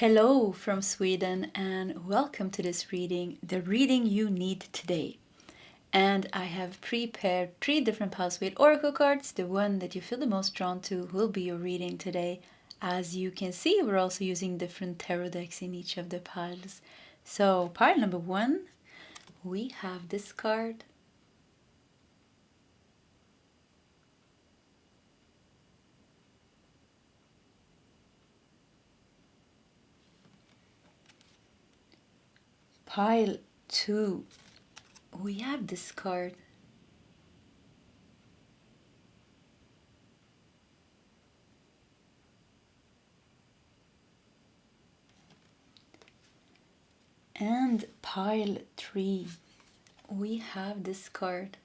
Hello from Sweden and welcome to this reading, the reading you need today. And I have prepared 3 different piles with oracle cards. The one that you feel the most drawn to will be your reading today. As you can see, we're also using different tarot decks in each of the piles. So pile number 1, we have this card. Pile 2, we have this card. And pile 3, we have this card.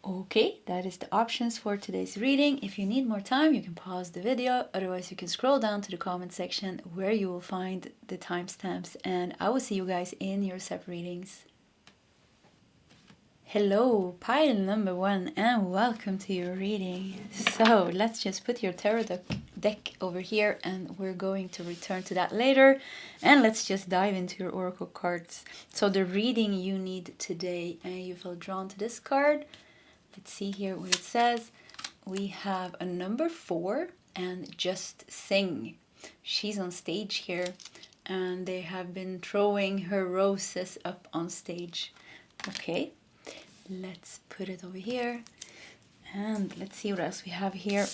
Okay, that is the options for today's reading. If you need more time, you can pause the video. Otherwise, you can scroll down to the comment section where you will find the timestamps. And I will see you guys in your separate readings. Hello, pile number 1, and welcome to your reading. So let's just put your tarot deck over here, and we're going to return to that later. And let's just dive into your oracle cards. So the reading you need today, and you feel drawn to this card. Let's see here what it says. We have a number 4 and Just Sing. She's on stage here and they have been throwing her roses up on stage. Okay, let's put it over here and let's see what else we have here.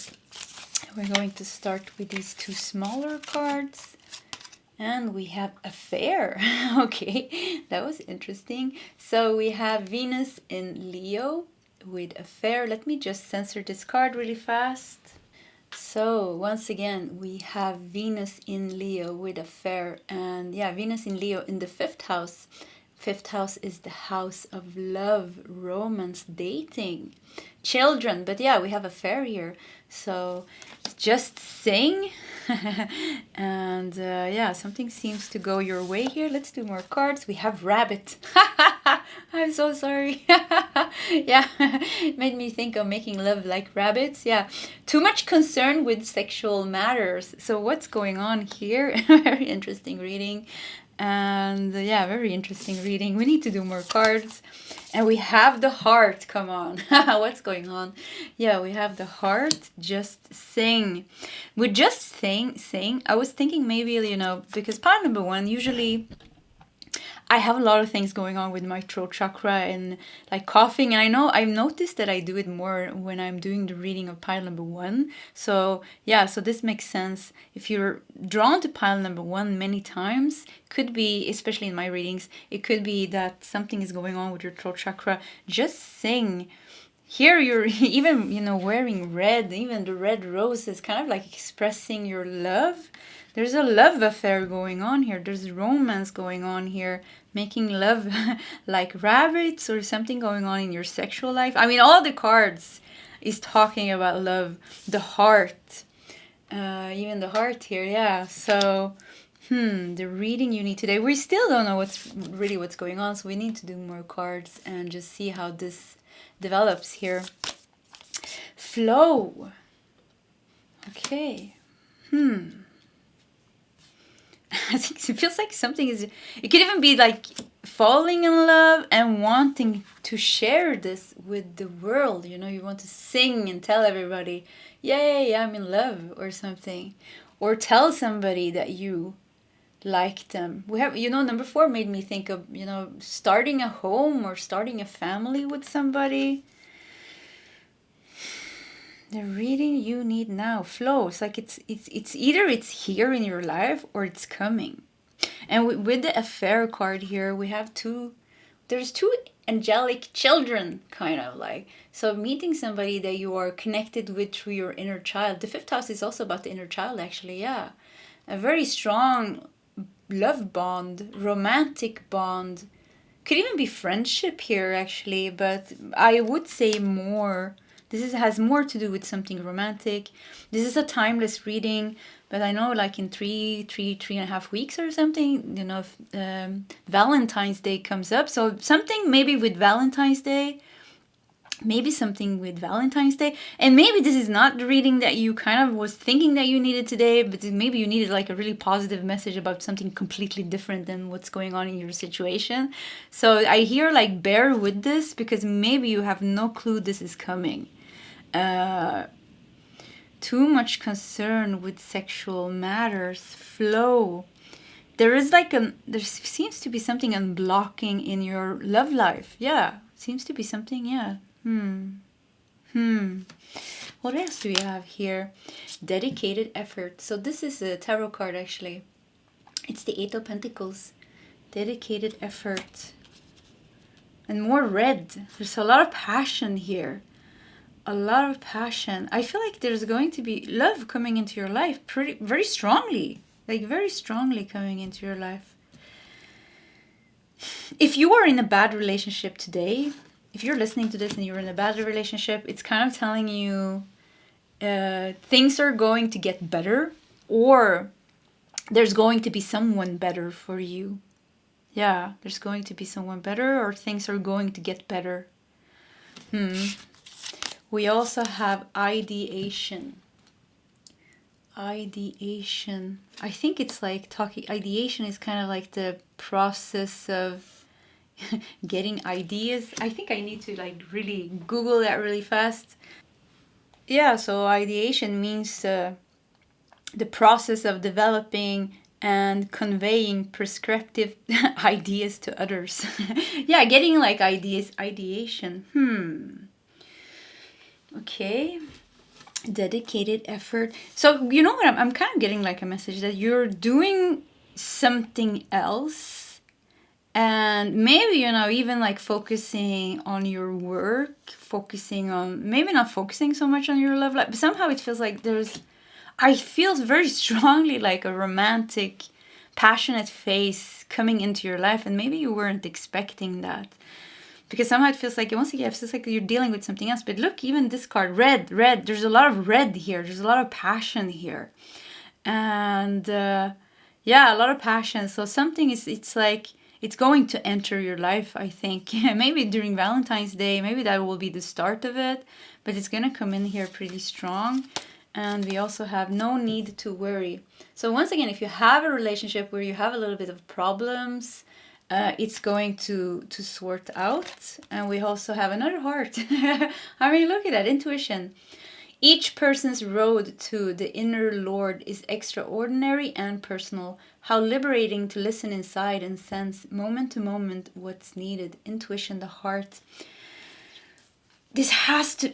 We're going to start with these 2 smaller cards. And we have Affair. Okay, that was interesting. So we have Venus in Leo with Affair. Let me just censor this card really fast. So once again, we have Venus in Leo with Affair. And yeah, Venus in Leo in the 5th house. 5th house is the house of love, romance, dating, children. But yeah, we have Affair here. So just sing. And yeah, something seems to go your way here. Let's do more cards. We have Rabbit. I'm so sorry. Yeah, it made me think of making love like rabbits. Yeah, too much concern with sexual matters. So what's going on here? Very interesting reading. And yeah, very interesting reading. We need to do more cards. And we have the Heart. Come on. What's going on? Yeah, we have the Heart. Just Sing. With Just Sing, I was thinking maybe, because pile number 1, usually I have a lot of things going on with my throat chakra and like coughing. And I know I've noticed that I do it more when I'm doing the reading of pile number 1. So yeah, so this makes sense. If you're drawn to pile number 1 many times, could be, especially in my readings, it could be that something is going on with your throat chakra. Just sing. Here you're even, wearing red, even the red rose is kind of like expressing your love. There's a love affair going on here. There's romance going on here. Making love like rabbits or something going on in your sexual life. I mean, all the cards is talking about love. The Heart. Even the Heart here, yeah. So, the reading you need today. We still don't know what's going on. So we need to do more cards and just see how this develops here. Flow. Okay. I think it feels like something is... It could even be like falling in love and wanting to share this with the world. You want to sing and tell everybody, yay, I'm in love or something. Or tell somebody that you like them. We have, number 4 made me think of, starting a home or starting a family with somebody. The reading you need now flows like it's either it's here in your life or it's coming. And with the Affair card here, we have there's 2 angelic children, kind of like. So meeting somebody that you are connected with through your inner child. The 5th house is also about the inner child, actually, yeah. A very strong love bond, romantic bond. Could even be friendship here, actually, but I would say more has more to do with something romantic. This is a timeless reading, but I know like in three and a half weeks or something, you know, if, Valentine's Day comes up. So something maybe with Valentine's Day, and maybe this is not the reading that you kind of was thinking that you needed today, but maybe you needed like a really positive message about something completely different than what's going on in your situation. So I hear like bear with this, because maybe you have no clue this is coming. Too much concern with sexual matters, flow. There is like there seems to be something unblocking in your love life. Yeah, seems to be something, yeah. What else do we have here? Dedicated effort. So this is a tarot card actually. It's the Eight of Pentacles. Dedicated effort. And more red. There's a lot of passion here. A lot of passion. I feel like there's going to be love coming into your life very strongly. Like very strongly coming into your life. If you are in a bad relationship today, if you're listening to this and you're in a bad relationship, it's kind of telling you things are going to get better, or there's going to be someone better for you. Yeah, there's going to be someone better, or things are going to get better. We also have ideation. Ideation. I think it's like talking. Ideation is kind of like the process of getting ideas. I think I need to like really Google that really fast. Yeah, so ideation means the process of developing and conveying prescriptive ideas to others. Yeah, getting like ideas. Ideation. Okay. Dedicated effort. So you know what, I'm kind of getting like a message that you're doing something else. And maybe, you know, even like focusing on your work, maybe not focusing so much on your love life, but somehow it feels like I feel very strongly like a romantic, passionate phase coming into your life, and maybe you weren't expecting that. Because somehow it feels like, once again, it feels like you're dealing with something else. But look, even this card, red, there's a lot of red here. There's a lot of passion here. And yeah, a lot of passion. So something it's like, it's going to enter your life, I think. Maybe during Valentine's Day, maybe that will be the start of it. But it's going to come in here pretty strong. And we also have no need to worry. So once again, if you have a relationship where you have a little bit of problems, it's going to sort out. And we also have another heart. I mean, look at that, intuition. Each person's road to the inner Lord is extraordinary and personal. How liberating to listen inside and sense moment to moment what's needed. Intuition, the heart. This has to...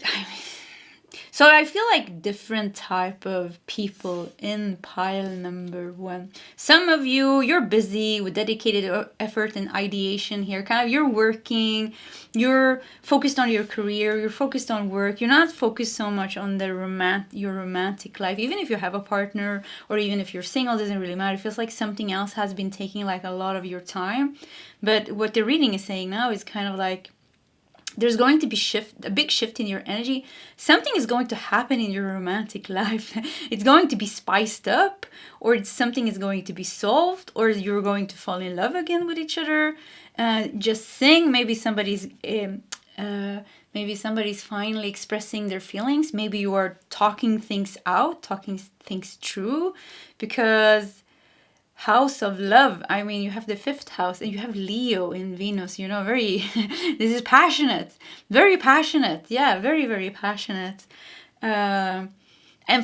So I feel like different type of people in pile number 1. Some of you, you're busy with dedicated effort and ideation here. Kind of you're working, you're focused on your career, you're focused on work. You're not focused so much on your romantic life. Even if you have a partner or even if you're single, it doesn't really matter. It feels like something else has been taking like a lot of your time. But what the reading is saying now is kind of like, there's going to be a big shift in your energy. Something is going to happen in your romantic life. It's going to be spiced up, or something is going to be solved, or you're going to fall in love again with each other. Just saying, maybe somebody's finally expressing their feelings. Maybe you are talking things out, talking things through, because House of Love, I mean, you have the 5th house and you have Leo in Venus, you know, very, this is passionate, very passionate. Yeah, very, very passionate. And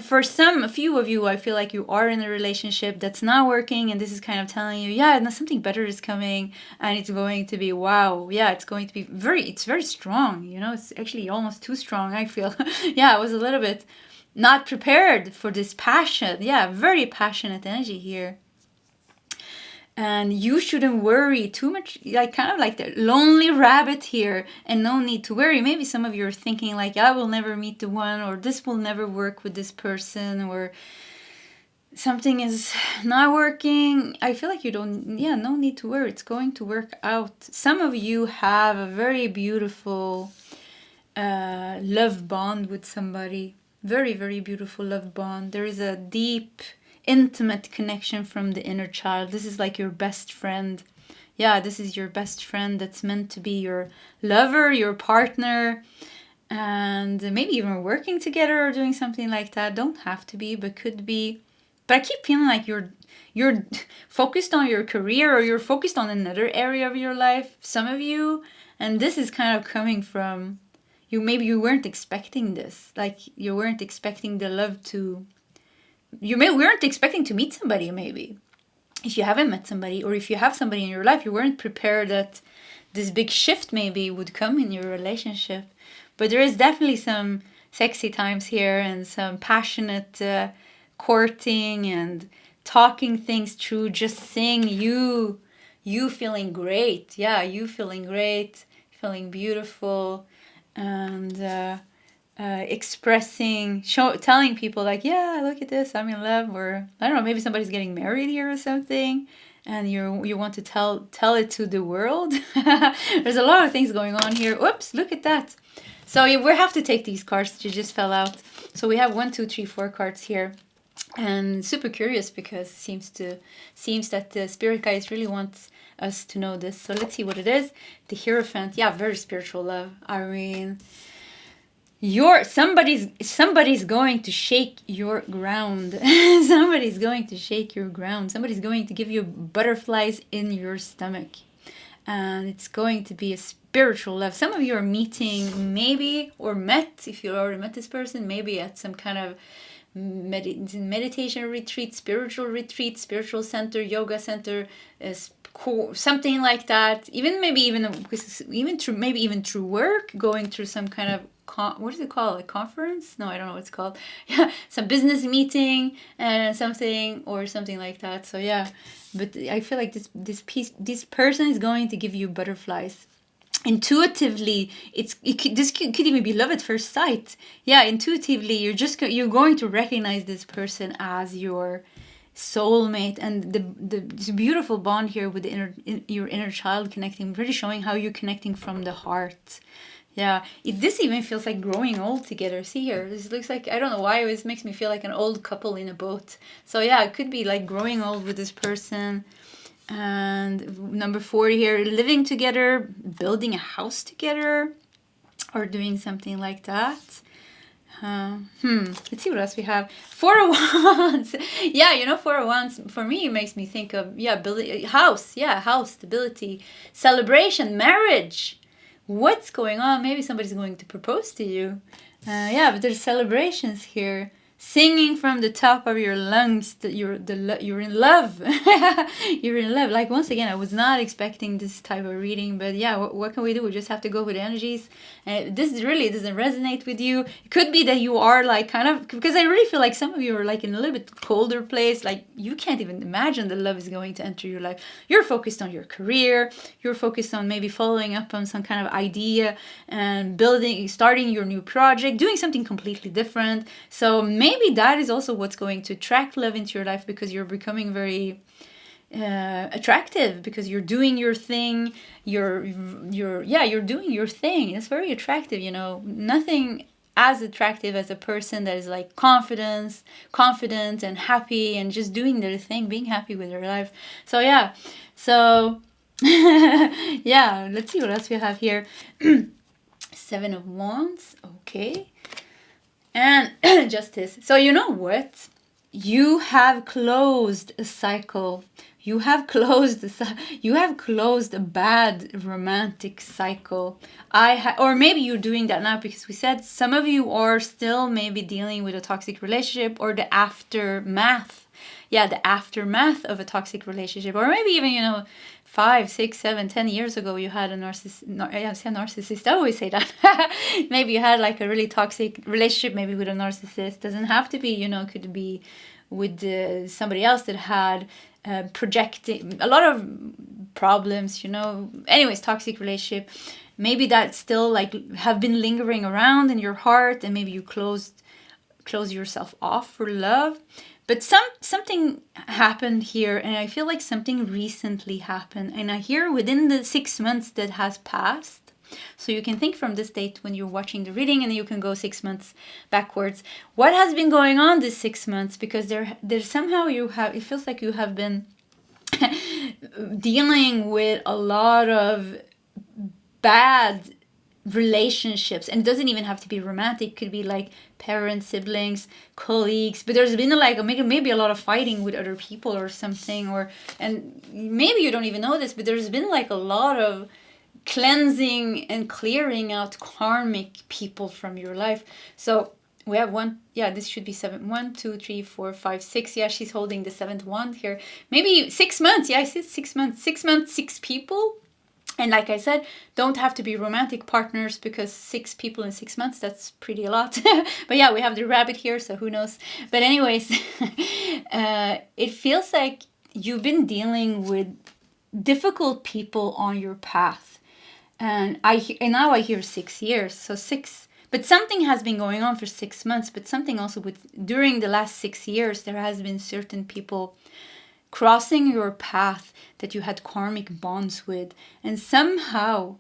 for a few of you, I feel like you are in a relationship that's not working, and this is kind of telling you, yeah, something better is coming, and it's going to be, wow, yeah, it's going to be it's very strong, you know, it's actually almost too strong, I feel. Yeah, I was a little bit not prepared for this passion. Yeah, very passionate energy here. And you shouldn't worry too much, like kind of like the lonely rabbit here, and no need to worry. Maybe some of you are thinking like, I will never meet the one, or this will never work with this person, or something is not working. I feel like no need to worry. It's going to work out. Some of you have a very beautiful love bond with somebody. Very, very beautiful love bond. There is a deep, intimate connection from the inner child. This is like your best friend. Yeah, this is your best friend that's meant to be your lover, your partner, and maybe even working together or doing something like that. Don't have to be, but could be. But I keep feeling like you're focused on your career, or you're focused on another area of your life, some of you, and this is kind of coming from you. Maybe you weren't expecting this, like you weren't expecting the love to, weren't expecting to meet somebody. Maybe if you haven't met somebody, or if you have somebody in your life, you weren't prepared that this big shift maybe would come in your relationship. But there is definitely some sexy times here, and some passionate courting and talking things through, just seeing you feeling great. Yeah, you feeling great, feeling beautiful, and expressing, telling people like, yeah, look at this, I'm in love. Or I don't know, maybe somebody's getting married here or something, and you want to tell it to the world. There's a lot of things going on here. Oops, look at that. So we have to take these cards that just fell out. So we have 1, 2, 3, 4 cards here. And super curious, because it seems that the spirit guides really want us to know this. So let's see what it is. The Hierophant. Yeah, very spiritual love. I mean, somebody's going to shake your ground. Somebody's going to shake your ground. Somebody's going to give you butterflies in your stomach. And it's going to be a spiritual love. Some of you are meeting, maybe, or met, if you already met this person, maybe at some kind of meditation retreat, spiritual center, yoga center, something like that. Even through work, going through some kind of what is it called? A conference? No, I don't know what it's called. Yeah, some business meeting and something like that. So yeah, but I feel like this person is going to give you butterflies. Intuitively, this could even be love at first sight. Yeah, intuitively, you're going to recognize this person as your soulmate, and this beautiful bond here with your inner child connecting, really showing how you're connecting from the heart. Yeah, this even feels like growing old together. See here, this looks like, I don't know why, it makes me feel like an old couple in a boat. So yeah, it could be like growing old with this person. And number 4 here, living together, building a house together, or doing something like that. Let's see what else we have. 4 of Wands. Yeah, 4 of Wands, for me, it makes me think of, building house. Yeah, house, stability, celebration, marriage. What's going on? Maybe somebody's going to propose to you. But there's celebrations here. Singing from the top of your lungs that you're in love. You're in love. Like, once again, I was not expecting this type of reading, but yeah, what can we do? We just have to go with energies. This really doesn't resonate with you. It could be that you are like kind of, because I really feel like some of you are like in a little bit colder place. Like, you can't even imagine that love is going to enter your life. You're focused on your career. You're focused on maybe following up on some kind of idea and starting your new project, doing something completely different. So maybe that is also what's going to attract love into your life, because you're becoming very attractive, because you're doing your thing. You're doing your thing. It's very attractive. Nothing as attractive as a person that is like confident and happy and just doing their thing, being happy with their life. So yeah, yeah, let's see what else we have here. 7 of Wands. Okay. And Justice. So you know what? You have closed a cycle. You have closed a bad romantic cycle. Or maybe you're doing that now, because we said some of you are still maybe dealing with a toxic relationship, or the aftermath. Yeah, the aftermath of a toxic relationship. Or maybe even, 5, 6, 7, 10 years ago, you had a narcissist. I always say that. Maybe you had like a really toxic relationship, maybe with a narcissist. Doesn't have to be, could be with somebody else that had projecting a lot of problems, Anyways, toxic relationship. Maybe that still like have been lingering around in your heart, and maybe you close yourself off for love. But something happened here, and I feel like something recently happened. And I hear within the 6 months that has passed, So you can think from this date when you're watching the reading, and you can go 6 months backwards. What has been going on this 6 months? Because there's somehow it feels like you have been dealing with a lot of bad relationships, and it doesn't even have to be romantic. It could be like parents, siblings, colleagues, but there's been like maybe a lot of fighting with other people or something, and maybe you don't even know this, but there's been like a lot of cleansing and clearing out karmic people from your life. So we have one, yeah, this should be 7, 1, 2, 3, 4, 5, 6. Yeah, she's holding the 7th wand here. Maybe 6 months. Yeah, I said 6 months. 6 months, 6 people. And like I said, don't have to be romantic partners, because 6 people in 6 months, that's pretty a lot. But yeah, we have the rabbit here, so who knows. But anyways, it feels like you've been dealing with difficult people on your path. And now I hear 6 years, so 6. But something has been going on for 6 months, but something also during the last 6 years, there has been certain people crossing your path that you had karmic bonds with, and somehow,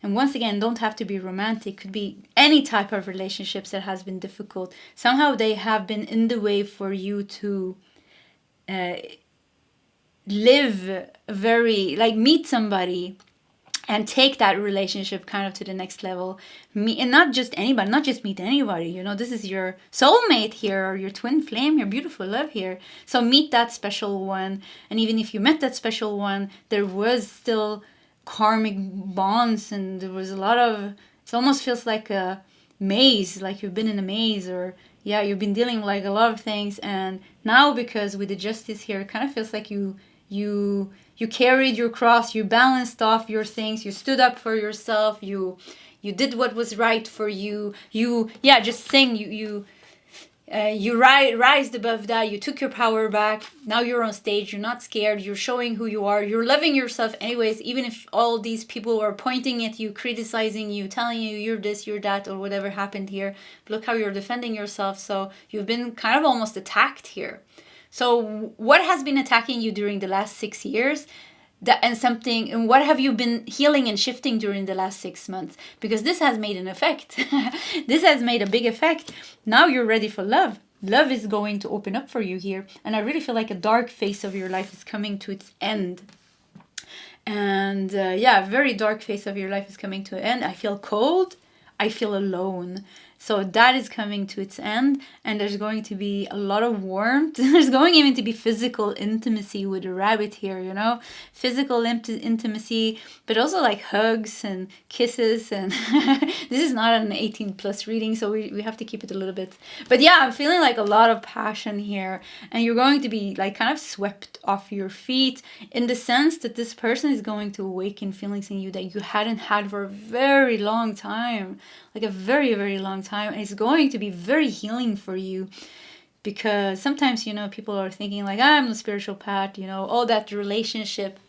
and once again, don't have to be romantic, could be any type of relationships that has been difficult. Somehow they have been in the way for you to meet somebody and take that relationship kind of to the next level. And not just anybody, not just meet anybody, you know, this is your soulmate here, or your twin flame, your beautiful love here. So meet that special one. And even if you met that special one, there was still karmic bonds, and there was a lot of, it almost feels like a maze, like you've been in a maze, or yeah, you've been dealing with like a lot of things. And now, because with the justice here, it kind of feels like you carried your cross, you balanced off your things, you stood up for yourself, you did what was right for you. You rised above that. You took your power back. Now you're on stage. You're not scared. You're showing who you are. You're loving yourself anyways, even if all these people are pointing at you, criticizing you, telling you you're this, you're that, or whatever happened here. But look how you're defending yourself. So you've been kind of almost attacked here. So what has been attacking you during the last 6 years? And what have you been healing and shifting during the last 6 months? Because this has made an effect. This has made a big effect. Now you're ready for love. Love is going to open up for you here. And I really feel like a dark phase of your life is coming to its end. And a very dark phase of your life is coming to an end. I feel cold. I feel alone. So that is coming to its end, and there's going to be a lot of warmth. There's going even to be physical intimacy with the rabbit here, you know, physical intimacy, but also like hugs and kisses. And this is not an 18 plus reading, so we have to keep it a little bit. But yeah, I'm feeling like a lot of passion here, and you're going to be like kind of swept off your feet, in the sense that this person is going to awaken feelings in you that you hadn't had for a very long time, like a very, very long time. And it's going to be very healing for you, because sometimes, you know, people are thinking like, I'm the spiritual path, you know, all that relationship,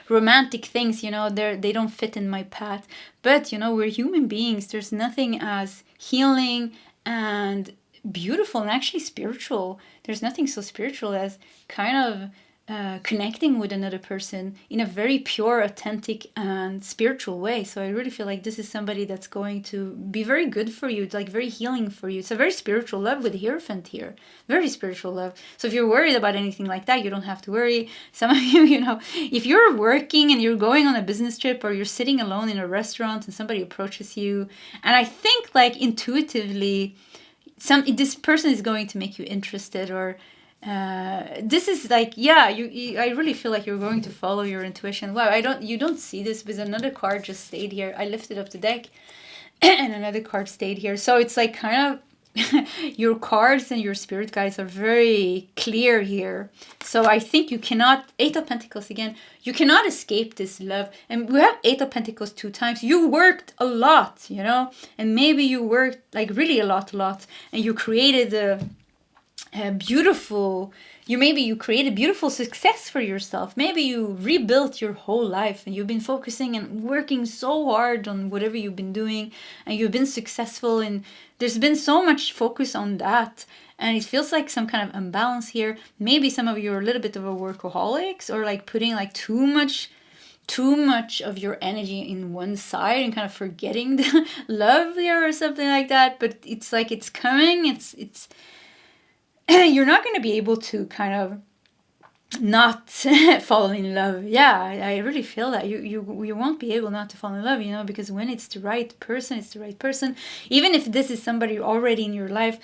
romantic things, you know, they don't fit in my path. But, you know, we're human beings. There's nothing as healing and beautiful and actually spiritual. There's nothing so spiritual as kind of connecting with another person in a very pure, authentic, and spiritual way. So I really feel like this is somebody that's going to be very good for you. It's like very healing for you. It's a very spiritual love with the Hierophant here. Very spiritual love. So if you're worried about anything like that, you don't have to worry. Some of you, you know, if you're working and you're going on a business trip, or you're sitting alone in a restaurant and somebody approaches you, and I think like intuitively, this person is going to make you interested, or this is like, yeah, I really feel like you're going to follow your intuition. Wow, you don't see this, but another card just stayed here. I lifted up the deck and another card stayed here. So it's like kind of your cards and your spirit guides are very clear here. So I think you cannot, 8 of Pentacles again, you cannot escape this love. And we have 8 of Pentacles 2 times. You worked a lot, you know, and maybe you worked like really a lot, and you created a beautiful, you created beautiful success for yourself. Maybe you rebuilt your whole life, and you've been focusing and working so hard on whatever you've been doing, and you've been successful, and there's been so much focus on that, and it feels like some kind of imbalance here. Maybe some of you are a little bit of a workaholics, or like putting like too much too much of your energy in one side and kind of forgetting the love there or something like that. But it's like it's coming. It's you're not going to be able to kind of not fall in love. Yeah, I really feel that you won't be able not to fall in love, you know, because when it's the right person, it's the right person. Even if this is somebody already in your life,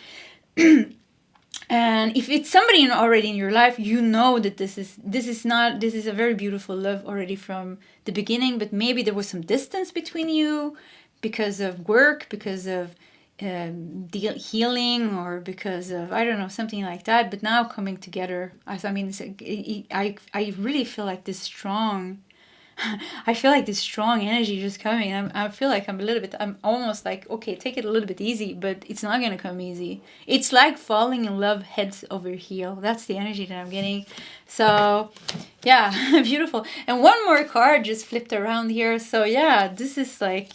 and if it's somebody already in your life, you know that this is a very beautiful love already from the beginning. But maybe there was some distance between you because of work, because of healing, or because of, I don't know, something like that. But now coming together, I mean, I really feel like this strong I feel like this strong energy just coming. I feel like I'm almost like, okay, take it a little bit easy, but it's not going to come easy. It's like falling in love heads over heel. That's the energy that I'm getting. So yeah, beautiful. And one more card just flipped around here. So yeah, this is like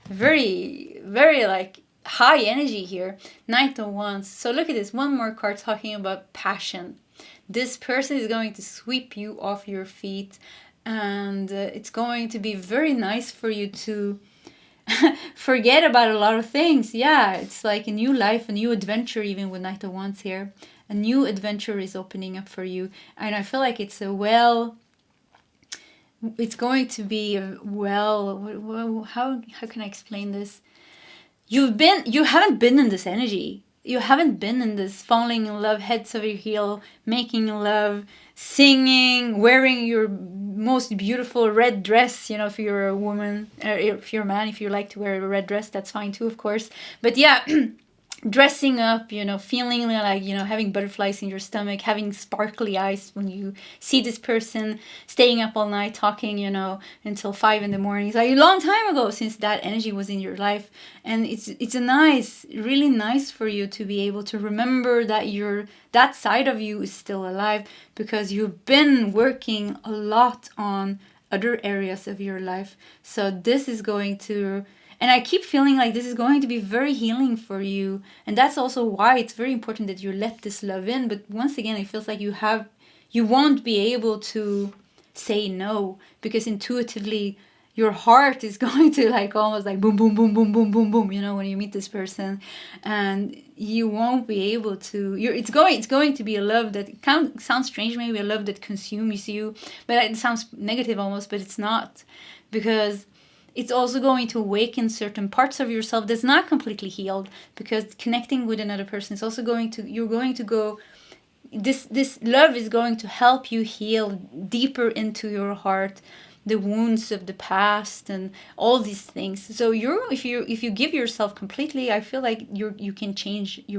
very, very like high energy here. Knight of Wands. So look at this. One more card talking about passion. This person is going to sweep you off your feet. And it's going to be very nice for you to forget about a lot of things. Yeah, it's like a new life, a new adventure, even with Knight of Wands here. A new adventure is opening up for you. And I feel like it's going to be how can I explain this? You haven't been in this energy. You haven't been in this falling in love, heads over heel, making love, singing, wearing your most beautiful red dress. You know, if you're a woman, if you're a man, if you like to wear a red dress, that's fine too, of course. But yeah, dressing up, you know, feeling like, you know, having butterflies in your stomach, having sparkly eyes when you see this person, staying up all night talking, you know, until 5 a.m. It's like a long time ago since that energy was in your life. And it's a nice, really nice for you to be able to remember that that side of you is still alive, because you've been working a lot on other areas of your life. So this is going to, and I keep feeling like this is going to be very healing for you. And that's also why it's very important that you let this love in. But once again, it feels like you won't be able to say no, because intuitively your heart is going to like almost like boom, boom, boom, boom, boom, boom, boom, you know, when you meet this person. And you won't be able to, it's going to be a love that sounds strange, maybe a love that consumes you, but it sounds negative almost, but it's not, because it's also going to awaken certain parts of yourself that's not completely healed, because connecting with another person is also this love is going to help you heal deeper into your heart, the wounds of the past and all these things. So if you give yourself completely, I feel like you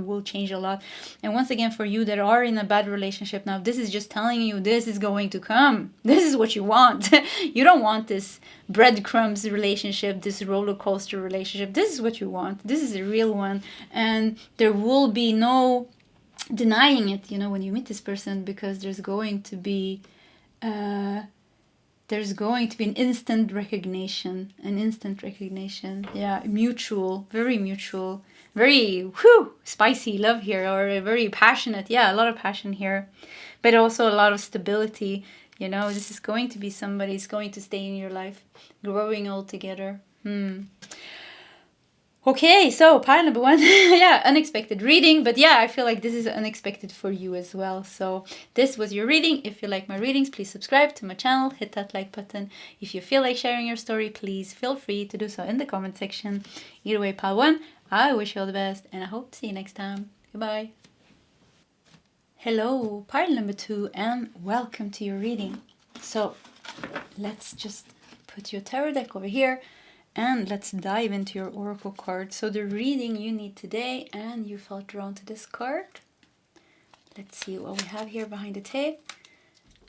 will change a lot. And once again, for you that are in a bad relationship now, this is just telling you this is going to come. This is what you want. You don't want this breadcrumbs relationship, this roller coaster relationship. This is what you want. This is a real one. And there will be no denying it, you know, when you meet this person, because there's going to be an instant recognition. Yeah, mutual, very spicy love here, or very passionate. Yeah, a lot of passion here, but also a lot of stability. You know, this is going to be somebody's going to stay in your life, growing all together. Okay, so pile number 1. Yeah, unexpected reading. But yeah, I feel like this is unexpected for you as well. So this was your reading. If you like my readings, please subscribe to my channel. Hit that like button. If you feel like sharing your story, please feel free to do so in the comment section. Either way, pile 1, I wish you all the best, and I hope to see you next time. Goodbye. Hello, pile number 2, and welcome to your reading. So let's just put your tarot deck over here. And let's dive into your oracle card. So the reading you need today, and you felt drawn to this card. Let's see what we have here behind the tape.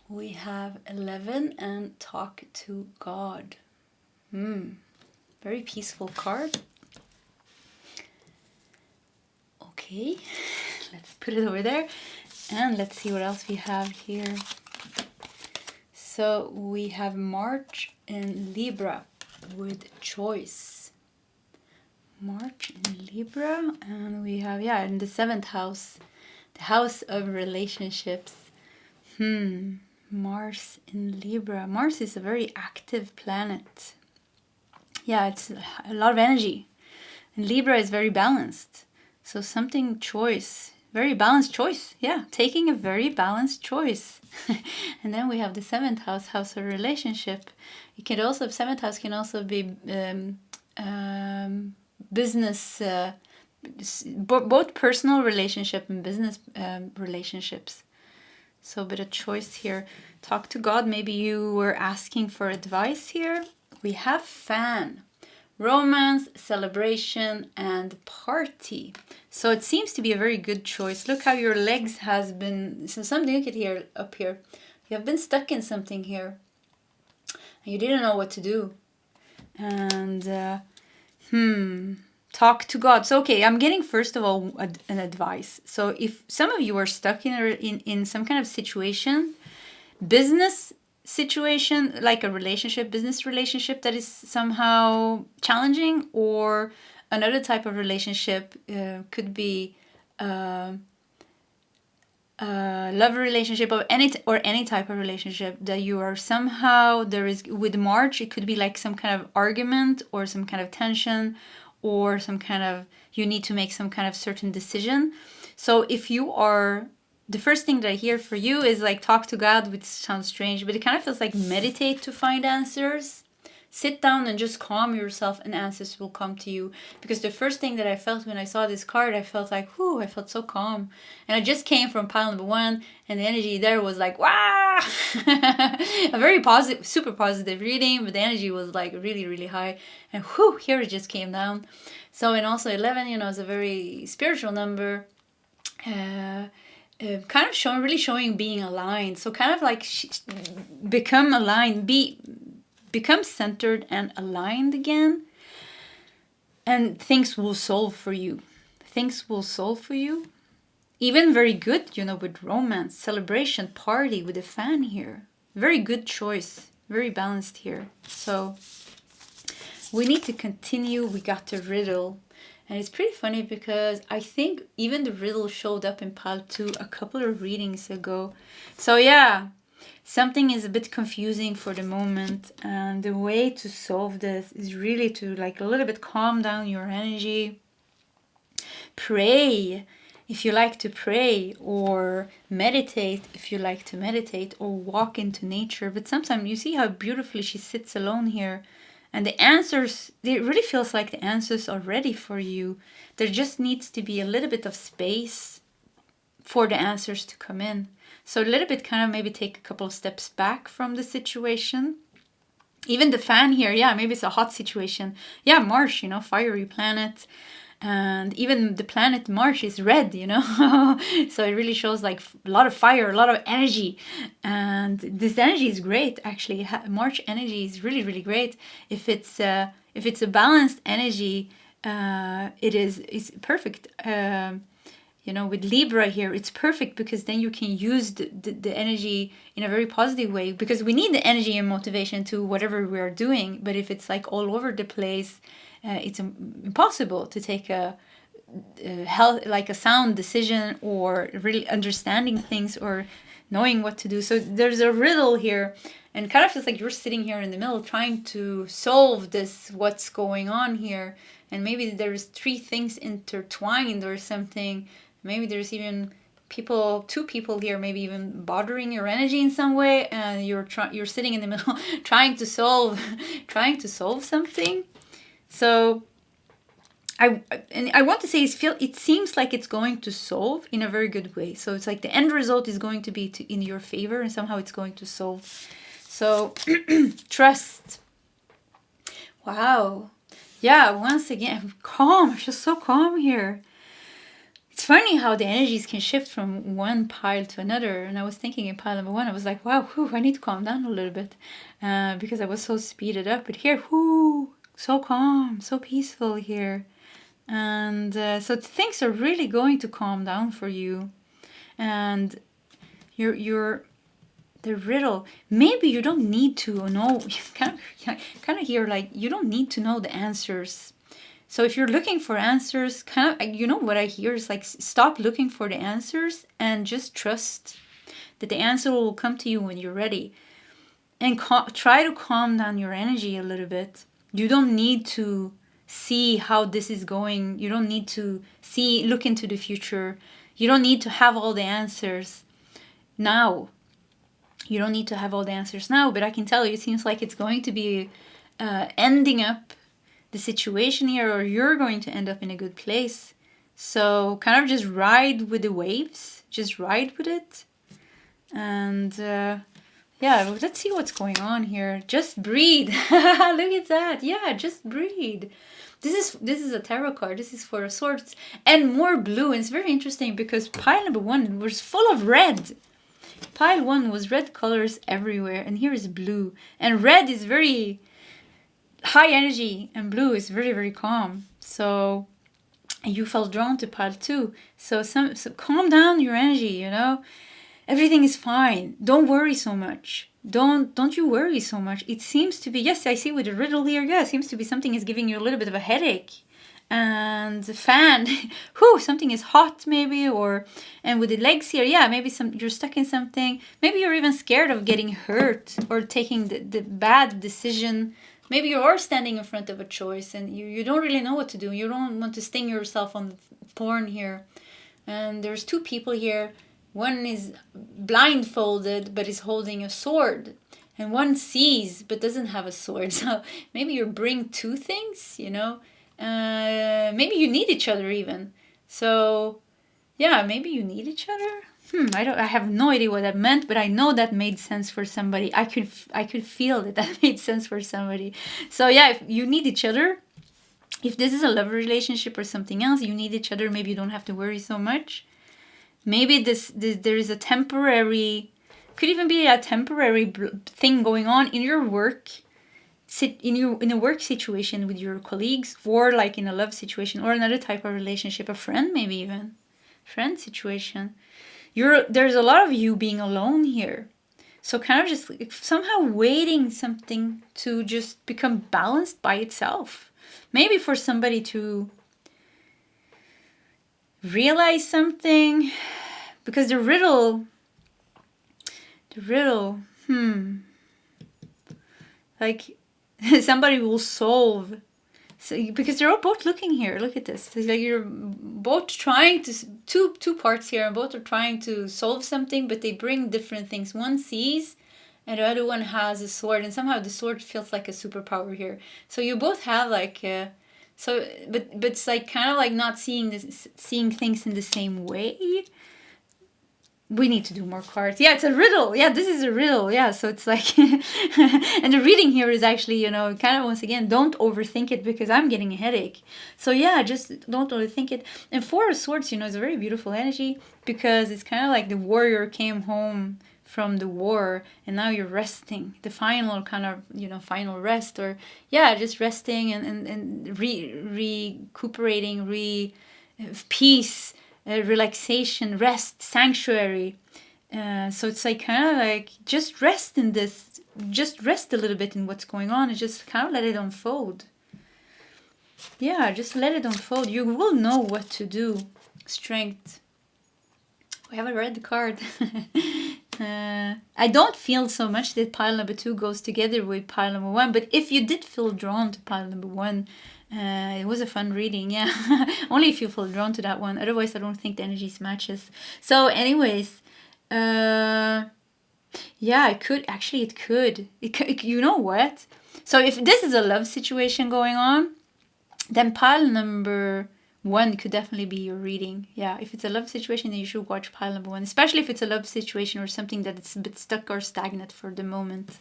We have 11 and talk to God. Very peaceful card. Okay, let's put it over there. And let's see what else we have here. So we have March in Libra with choice. March in Libra, and we have, in the 7th house, the house of relationships. Mars in Libra. Mars is a very active planet. Yeah, it's a lot of energy. And Libra is very balanced. So something choice. Very balanced choice. Yeah, taking a very balanced choice. And then we have the 7th house, house of relationship. It can also, 7th house can also be business, both personal relationship and business relationships. So a bit of choice here. Talk to God. Maybe you were asking for advice here. We have fan, romance, celebration, and party. So it seems to be a very good choice. Look how your legs has been, so something you could hear up here. You have been stuck in something here. And you didn't know what to do. And, talk to God. So, okay, I'm getting, first of all, an advice. So if some of you are stuck in some kind of situation, business situation, like a relationship, business relationship that is somehow challenging, or another type of relationship, could be a love relationship or any type of relationship that you are somehow, there is, with March, it could be like some kind of argument or some kind of tension, or some kind of, you need to make some kind of certain decision. So if you are, the first thing that I hear for you is like talk to God, which sounds strange, but it kind of feels like meditate to find answers. Sit down and just calm yourself and answers will come to you. Because the first thing that I felt when I saw this card, I felt like, whew, I felt so calm. And I just came from pile number 1 and the energy there was like, wow! A very positive, super positive reading, but the energy was like really, really high. And whew, here it just came down. So, and also 11, is a very spiritual number. Kind of really showing being aligned. So kind of like become aligned, become centered and aligned again, and things will solve for you. Things will solve for you. Even very good, with romance, celebration, party, with a fan here. Very good choice. Very balanced here. So we need to continue. We got the riddle. And it's pretty funny because I think even the riddle showed up in pile 2 a couple of readings ago. So yeah. Something is a bit confusing for the moment, and the way to solve this is really to like a little bit calm down your energy. Pray if you like to pray, or meditate if you like to meditate, or walk into nature. But sometimes you see how beautifully she sits alone here, and the answers, it really feels like the answers are ready for you. There just needs to be a little bit of space for the answers to come in. So a little bit kind of maybe take a couple of steps back from the situation. Even the fan here, yeah, maybe it's a hot situation. Yeah, Mars, fiery planet. And even the planet Mars is red, So it really shows like a lot of fire, a lot of energy. And this energy is great, actually. March energy is really, really great. If it's a balanced energy, it's perfect. With Libra here, it's perfect because then you can use the energy in a very positive way, because we need the energy and motivation to whatever we are doing. But if it's like all over the place, it's impossible to take a sound decision, or really understanding things, or knowing what to do. So there's a riddle here, and kind of feels like you're sitting here in the middle trying to solve this, what's going on here. And maybe there's 3 things intertwined or something. Maybe there's even 2 people here, maybe even bothering your energy in some way, and you're sitting in the middle trying to solve something. So I want to say it seems like it's going to solve in a very good way. So it's like the end result is going to be in your favor, and somehow it's going to solve. So trust. Wow. Yeah, once again, calm. I'm just so calm here. It's funny how the energies can shift from one pile to another. And I was thinking in pile number 1, I was like, wow, I need to calm down a little bit, because I was so speeded up. But here, so calm, so peaceful here. And so things are really going to calm down for you. And the riddle, maybe you don't need to know, kind of hear like you don't need to know the answers. So if you're looking for answers, kind of, what I hear is like, stop looking for the answers and just trust. that the answer will come to you when you're ready. And try to calm down your energy a little bit. You don't need to see how this is going. You don't need to look into the future. You don't need to have all the answers now. You don't need to have all the answers now, but I can tell you, it seems like it's going to be ending up the situation here, or you're going to end up in a good place. So kind of just ride with the waves. Just ride with it. And yeah, let's see what's going on here. Just breathe. Look at that. Yeah, just breathe. This is a tarot card. This is for swords and more blue. And it's very interesting because pile number 1 was full of red. Pile 1 was red colors everywhere, and here is blue. And red is very high energy, and blue is very, very calm. So you felt drawn to pile 2. So calm down your energy, you know. Everything is fine. Don't worry so much. Don't you worry so much. It seems to be, yes, I see with the riddle here, yeah, it seems to be something is giving you a little bit of a headache. And the fan, something is hot maybe, and with the legs here, yeah, maybe you're stuck in something. Maybe you're even scared of getting hurt or taking the bad decision. Maybe you are standing in front of a choice and you don't really know what to do. You don't want to sting yourself on the thorn here. And there's 2 people here. One is blindfolded but is holding a sword. And one sees but doesn't have a sword. So maybe you bring 2 things, you know. Maybe you need each other even. So yeah, maybe you need each other. I have no idea what that meant, but I know that made sense for somebody. I could feel that made sense for somebody. So yeah, if you need each other, if this is a love relationship or something else, you need each other. Maybe you don't have to worry so much. Maybe there is a temporary, could even be a temporary thing going on in your work, in a work situation with your colleagues, or like in a love situation or another type of relationship, a friend, maybe even friend situation. There's a lot of you being alone here. So kind of just somehow waiting something to just become balanced by itself. Maybe for somebody to realize something, because the riddle, like somebody will solve. So, because they're all both looking here. Look at this. It's like you're both trying to, two parts here, and both are trying to solve something, but they bring different things. One sees, and the other one has a sword, and somehow the sword feels like a superpower here. So you both have like, but it's like kind of like not seeing things in the same way. We need to do more cards. Yeah, it's a riddle. Yeah, this is a riddle. Yeah, so it's like, and the reading here is actually, you know, kind of once again, don't overthink it because I'm getting a headache. So yeah, just don't overthink it. And 4 of Swords, you know, is a very beautiful energy because it's kind of like the warrior came home from the war and now you're resting. The final kind of, you know, final rest, or yeah, just resting and recuperating, peace. Relaxation, rest, sanctuary. So it's like kind of like just rest in this, just rest a little bit in what's going on and just kind of let it unfold. Yeah, just let it unfold. You will know what to do. Strength. We haven't read the card. I don't feel so much that pile number 2 goes together with pile number 1, but if you did feel drawn to pile number 1, it was a fun reading, yeah. Only if you feel drawn to that one. Otherwise, I don't think the energies matches. So anyways, yeah, it could. Actually, it could. You know what? So if this is a love situation going on, then pile number 1 could definitely be your reading. Yeah, if it's a love situation, then you should watch pile number 1. Especially if it's a love situation or something that it's a bit stuck or stagnant for the moment.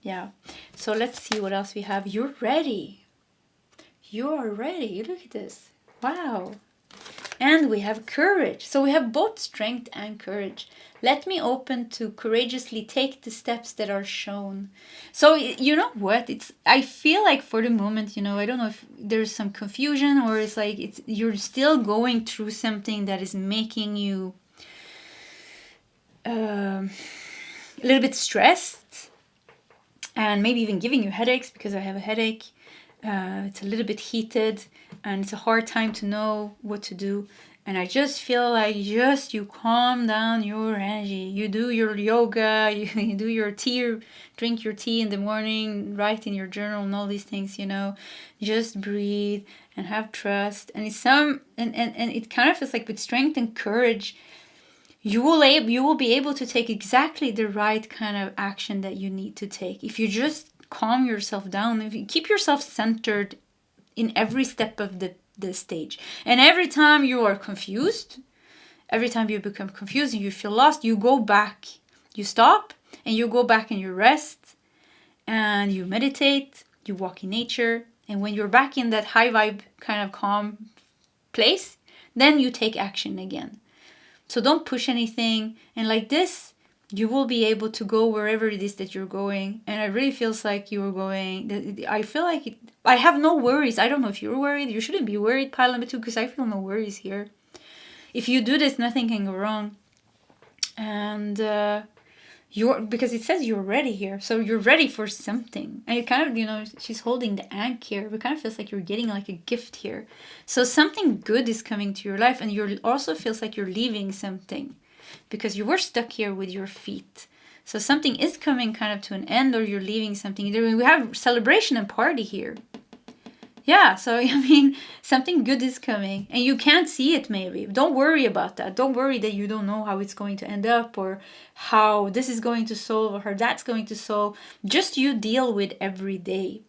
Yeah, so let's see what else we have. You're ready. You're ready. Look at this. Wow. And we have courage. So we have both strength and courage. Let me open to courageously take the steps that are shown. So you know what? I feel like for the moment, you know, I don't know if there's some confusion or it's like you're still going through something that is making you a little bit stressed. And maybe even giving you headaches, because I have a headache. It's a little bit heated and it's a hard time to know what to do. And I just feel like you calm down your energy. You do your yoga, you do your tea, drink your tea in the morning, write in your journal and all these things, you know. Just breathe and have trust. And and it kind of feels like with strength and courage, you will be able to take exactly the right kind of action that you need to take. If you just calm yourself down, if you keep yourself centered in every step of the stage. And every time you are confused, every time you become confused and you feel lost, you go back, you stop, and you go back and you rest, and you meditate, you walk in nature, and when you're back in that high vibe kind of calm place, then you take action again. So don't push anything, and like this, you will be able to go wherever it is that you're going. And it really feels like you're going, I feel like I have no worries. I don't know if you're worried. You shouldn't be worried, pile number 2, because I feel no worries here. If you do this, nothing can go wrong. And because it says you're ready here. So you're ready for something. And it kind of, you know, she's holding the ankh here. It kind of feels like you're getting like a gift here. So something good is coming to your life, and you also feels like you're leaving something, because you were stuck here with your feet. So something is coming kind of to an end, or you're leaving something. We have celebration and party here. Yeah, so I mean, something good is coming, and you can't see it maybe. Don't worry about that. Don't worry that you don't know how it's going to end up, or how this is going to solve, or how that's going to solve. Just you deal with every day.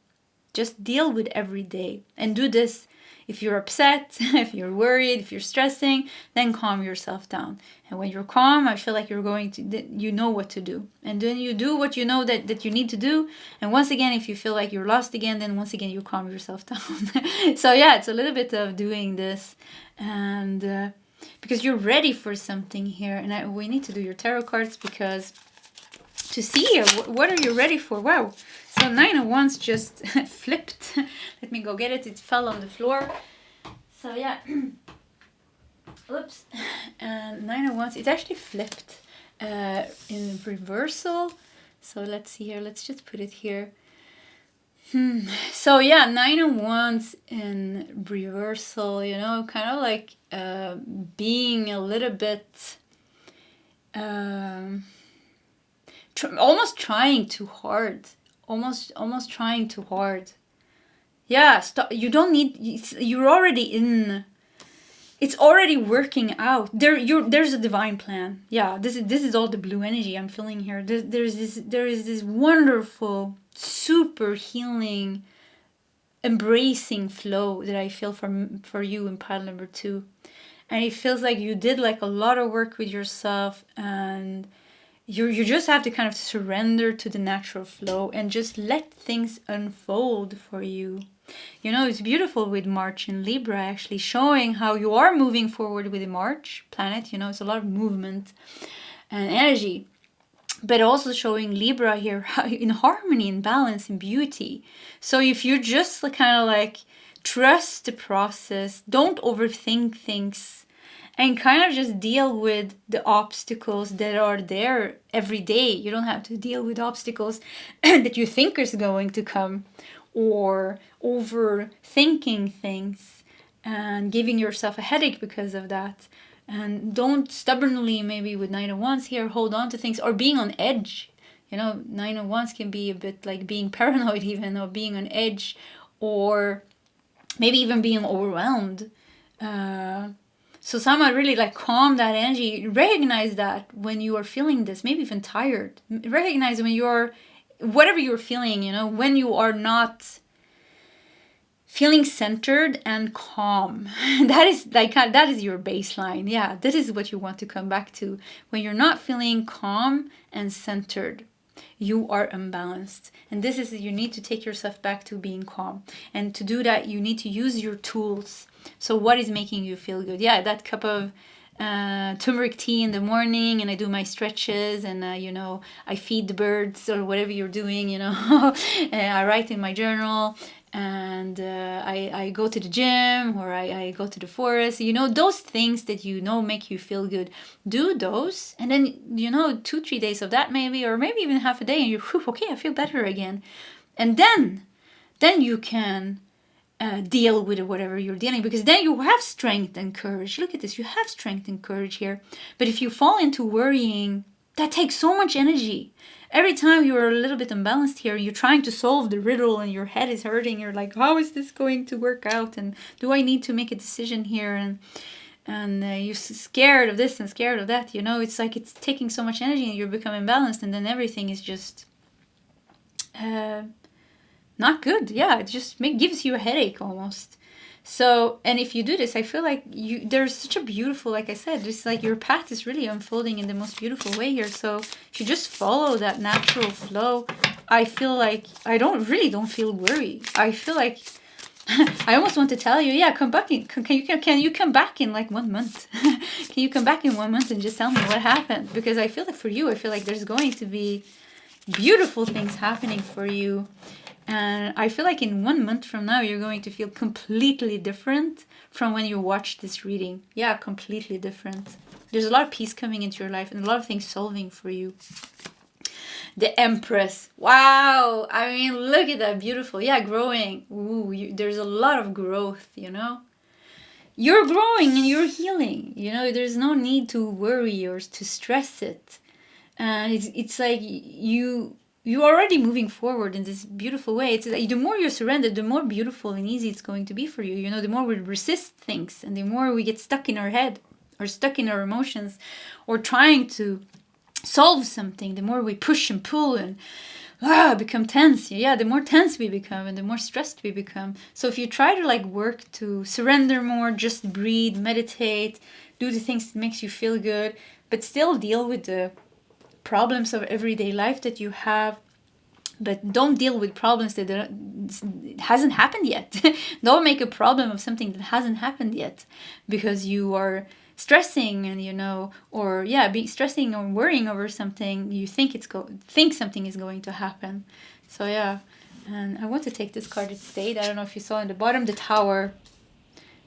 Just deal with every day, and do this. If you're upset, if you're worried, if you're stressing, then calm yourself down. And when you're calm, I feel like you're going to, you know what to do. And then you do what you know that you need to do. And once again, if you feel like you're lost again, then once again, you calm yourself down. So yeah, it's a little bit of doing this. And because you're ready for something here. And we need to do your tarot cards, because to see what are you ready for. Wow. So 9 of Wands just flipped. Let me go get it. It fell on the floor. So yeah. Oops. And 9 of Wands, it actually flipped in reversal. So let's see here. Let's just put it here. So yeah, 9 of Wands in reversal, you know, kind of like being a little bit almost trying too hard. Almost trying too hard. Yeah, stop. You don't need, you're already in, it's already working out. There's a divine plan. Yeah, this is all the blue energy I'm feeling here. There is this wonderful, super healing, embracing flow that I feel for you in pile number 2. And it feels like you did like a lot of work with yourself, and you just have to kind of surrender to the natural flow and just let things unfold for you. You know, it's beautiful with March in Libra, actually showing how you are moving forward with the March planet. You know, it's a lot of movement and energy, but also showing Libra here how in harmony and balance and beauty. So if you just kind of like trust the process, don't overthink things, and kind of just deal with the obstacles that are there every day. You don't have to deal with obstacles that you think is going to come, or overthinking things and giving yourself a headache because of that. And don't stubbornly, maybe with 9 of Wands here, hold on to things, or being on edge. You know, 9 of Wands can be a bit like being paranoid even, or being on edge, or maybe even being overwhelmed. So someone really like calm that energy. Recognize that when you are feeling this, maybe even tired. Recognize when you're, whatever you're feeling, you know, when you are not feeling centered and calm. That is your baseline. Yeah, this is what you want to come back to. When you're not feeling calm and centered, you are unbalanced. And this is, you need to take yourself back to being calm. And to do that, you need to use your tools. So what is making you feel good? Yeah, that cup of turmeric tea in the morning, and I do my stretches, and you know, I feed the birds, or whatever you're doing, you know. I write in my journal, and I go to the gym, or I go to the forest. You know, those things that you know make you feel good. Do those, and then, you know, 2-3 days of that maybe, or maybe even half a day, and you're, okay, I feel better again. And then you can deal with whatever you're dealing, because then you have strength and courage. Look at this, you have strength and courage here. But if you fall into worrying, that takes so much energy. Every time you're a little bit unbalanced here, you're trying to solve the riddle and your head is hurting. You're like, how is this going to work out? And do I need to make a decision here? And you're scared of this and scared of that. You know, it's like it's taking so much energy and you're becoming imbalanced, and then everything is just not good. Yeah, it just gives you a headache almost. So, and if you do this, I feel like there's such a beautiful, like I said, just like your path is really unfolding in the most beautiful way here. So if you just follow that natural flow, I feel like I don't feel worried. I feel like I almost want to tell you, yeah, come back in. Can you come back in like 1 month? Can you come back in 1 month and just tell me what happened? Because I feel like for you, I feel like there's going to be beautiful things happening for you. And I feel like in 1 month from now, you're going to feel completely different from when you watched this reading. Yeah, completely different. There's a lot of peace coming into your life and a lot of things solving for you. The Empress. Wow. I mean, look at that. Beautiful. Yeah, growing. Ooh, there's a lot of growth, you know. You're growing and you're healing. You know, there's no need to worry or to stress it. And it's like you're already moving forward in this beautiful way. It's like the more you're surrendered, the more beautiful and easy it's going to be for you. You know, the more we resist things and the more we get stuck in our head or stuck in our emotions or trying to solve something, the more we push and pull and become tense. Yeah, the more tense we become and the more stressed we become. So if you try to like work to surrender more, just breathe, meditate, do the things that makes you feel good, but still deal with the problems of everyday life that you have, but don't deal with problems that hasn't happened yet. Don't make a problem of something that hasn't happened yet because you are stressing and be stressing or worrying over something. You think something is going to happen. So yeah, and I want to take this card. It stayed. I don't know if you saw in the bottom, the Tower.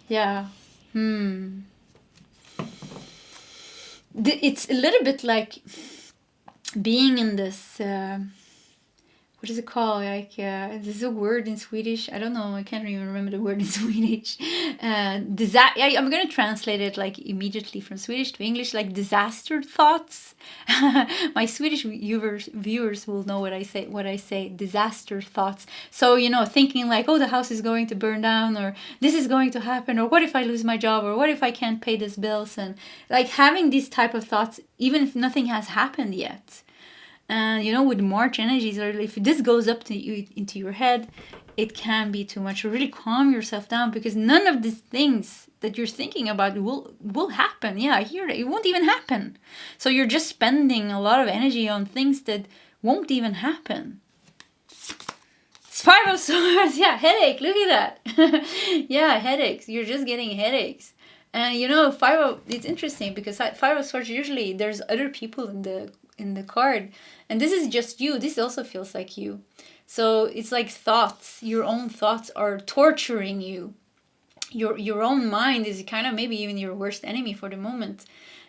Yeah. It's a little bit like being in this, what is it called? Like, there's a word in Swedish. I don't know. I can't even remember the word in Swedish. I'm going to translate it like immediately from Swedish to English, like disaster thoughts. My Swedish viewers will know what I say, disaster thoughts. So, thinking like, oh, the house is going to burn down, or this is going to happen, or what if I lose my job, or what if I can't pay these bills? And like having these type of thoughts, even if nothing has happened yet. And with March energies, or if this goes up to you into your head, it can be too much. Really calm yourself down, because none of these things that you're thinking about will happen. Yeah, I hear it. It won't even happen. So you're just spending a lot of energy on things that won't even happen. It's 5 of Swords. Yeah, headache. Look at that. Yeah, headaches. You're just getting headaches. And it's interesting because 5 of Swords, usually there's other people in the card, and this is just you. This also feels like you. So it's like thoughts, your own thoughts are torturing you. Your own mind is kind of maybe even your worst enemy for the moment,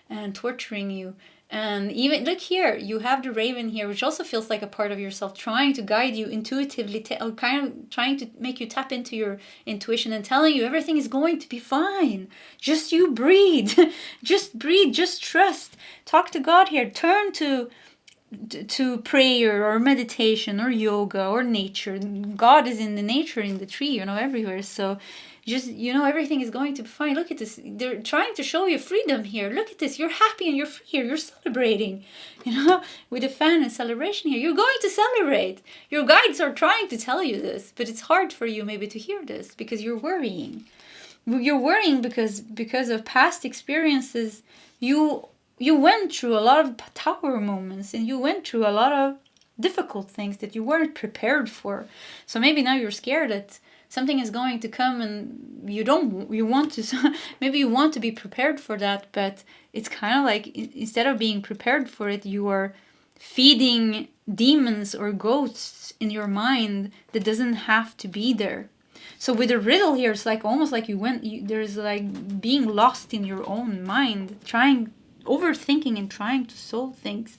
and torturing you. And even look here, you have the Raven here, which also feels like a part of yourself trying to guide you intuitively, kind of trying to make you tap into your intuition and telling you everything is going to be fine. Just you breathe. Just breathe. Just trust. Talk to God here. Turn to prayer or meditation or yoga or nature. God is in the nature, in the tree, everywhere. So just, everything is going to be fine. Look at this. They're trying to show you freedom here. Look at this. You're happy and you're free here. You're celebrating, with a fan and celebration here. You're going to celebrate. Your guides are trying to tell you this, but it's hard for you maybe to hear this because you're worrying. You're worrying because of past experiences. You went through a lot of Tower moments, and you went through a lot of difficult things that you weren't prepared for. So maybe now you're scared that something is going to come and you want to, maybe you want to be prepared for that, but it's kind of like instead of being prepared for it, you are feeding demons or ghosts in your mind that doesn't have to be there. So with a riddle here, it's like almost like there's like being lost in your own mind, overthinking and trying to solve things.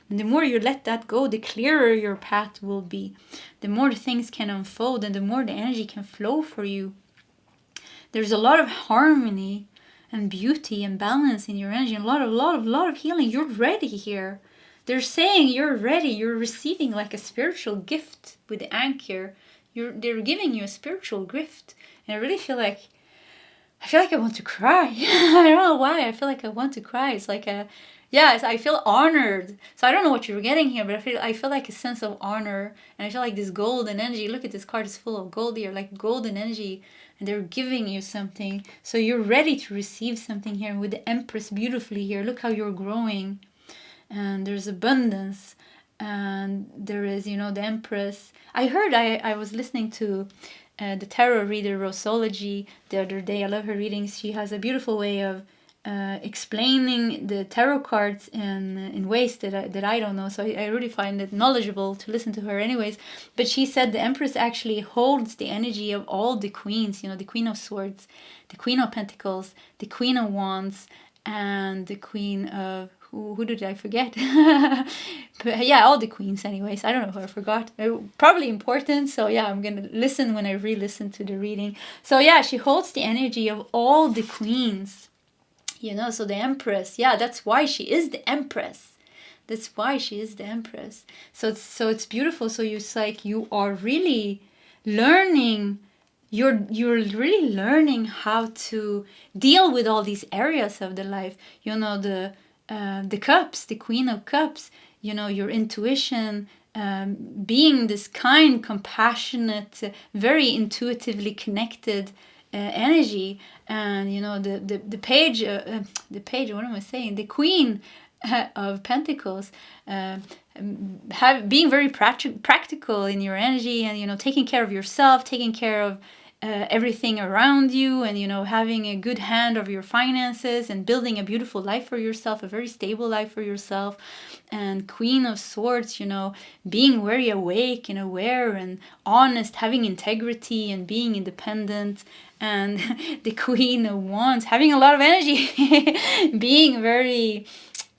And the more you let that go, the clearer your path will be. The more things can unfold and the more the energy can flow for you. There's a lot of harmony and beauty and balance in your energy, and a lot of healing. You're ready here. They're saying you're ready. You're receiving like a spiritual gift with the anchor. They're giving you a spiritual gift. And I really feel like I want to cry. I don't know why. I feel like I want to cry. It's like I feel honored. So I don't know what you're getting here, but I feel like a sense of honor, and I feel like this golden energy. Look at this card; is full of gold here, like golden energy, and they're giving you something. So you're ready to receive something here with the Empress beautifully here. Look how you're growing, and there's abundance, and there is the Empress. I was listening to the tarot reader Rosology the other day. I love her readings. She has a beautiful way of explaining the tarot cards in ways that I don't know. So I really find it knowledgeable to listen to her anyways. But she said the Empress actually holds the energy of all the queens, the Queen of Swords, the Queen of Pentacles, the Queen of Wands, and the Queen of... Who did I forget? But yeah, all the queens anyways. I don't know who I forgot. Probably important. So yeah, I'm going to listen when I re-listen to the reading. So yeah, she holds the energy of all the queens. So the Empress. Yeah, that's why she is the Empress. That's why she is the Empress. So it's beautiful. So it's like you are really learning... You're really learning how to deal with all these areas of the life. The cups, the Queen of Cups, your intuition, being this kind, compassionate, very intuitively connected energy, and the page, what am I saying? The Queen of Pentacles, being very practical in your energy, and taking care of yourself, taking care of everything around you, and having a good hand of your finances and building a beautiful life for yourself, a very stable life for yourself. And Queen of Swords, being very awake and aware and honest, having integrity and being independent. And the Queen of Wands, having a lot of energy, being very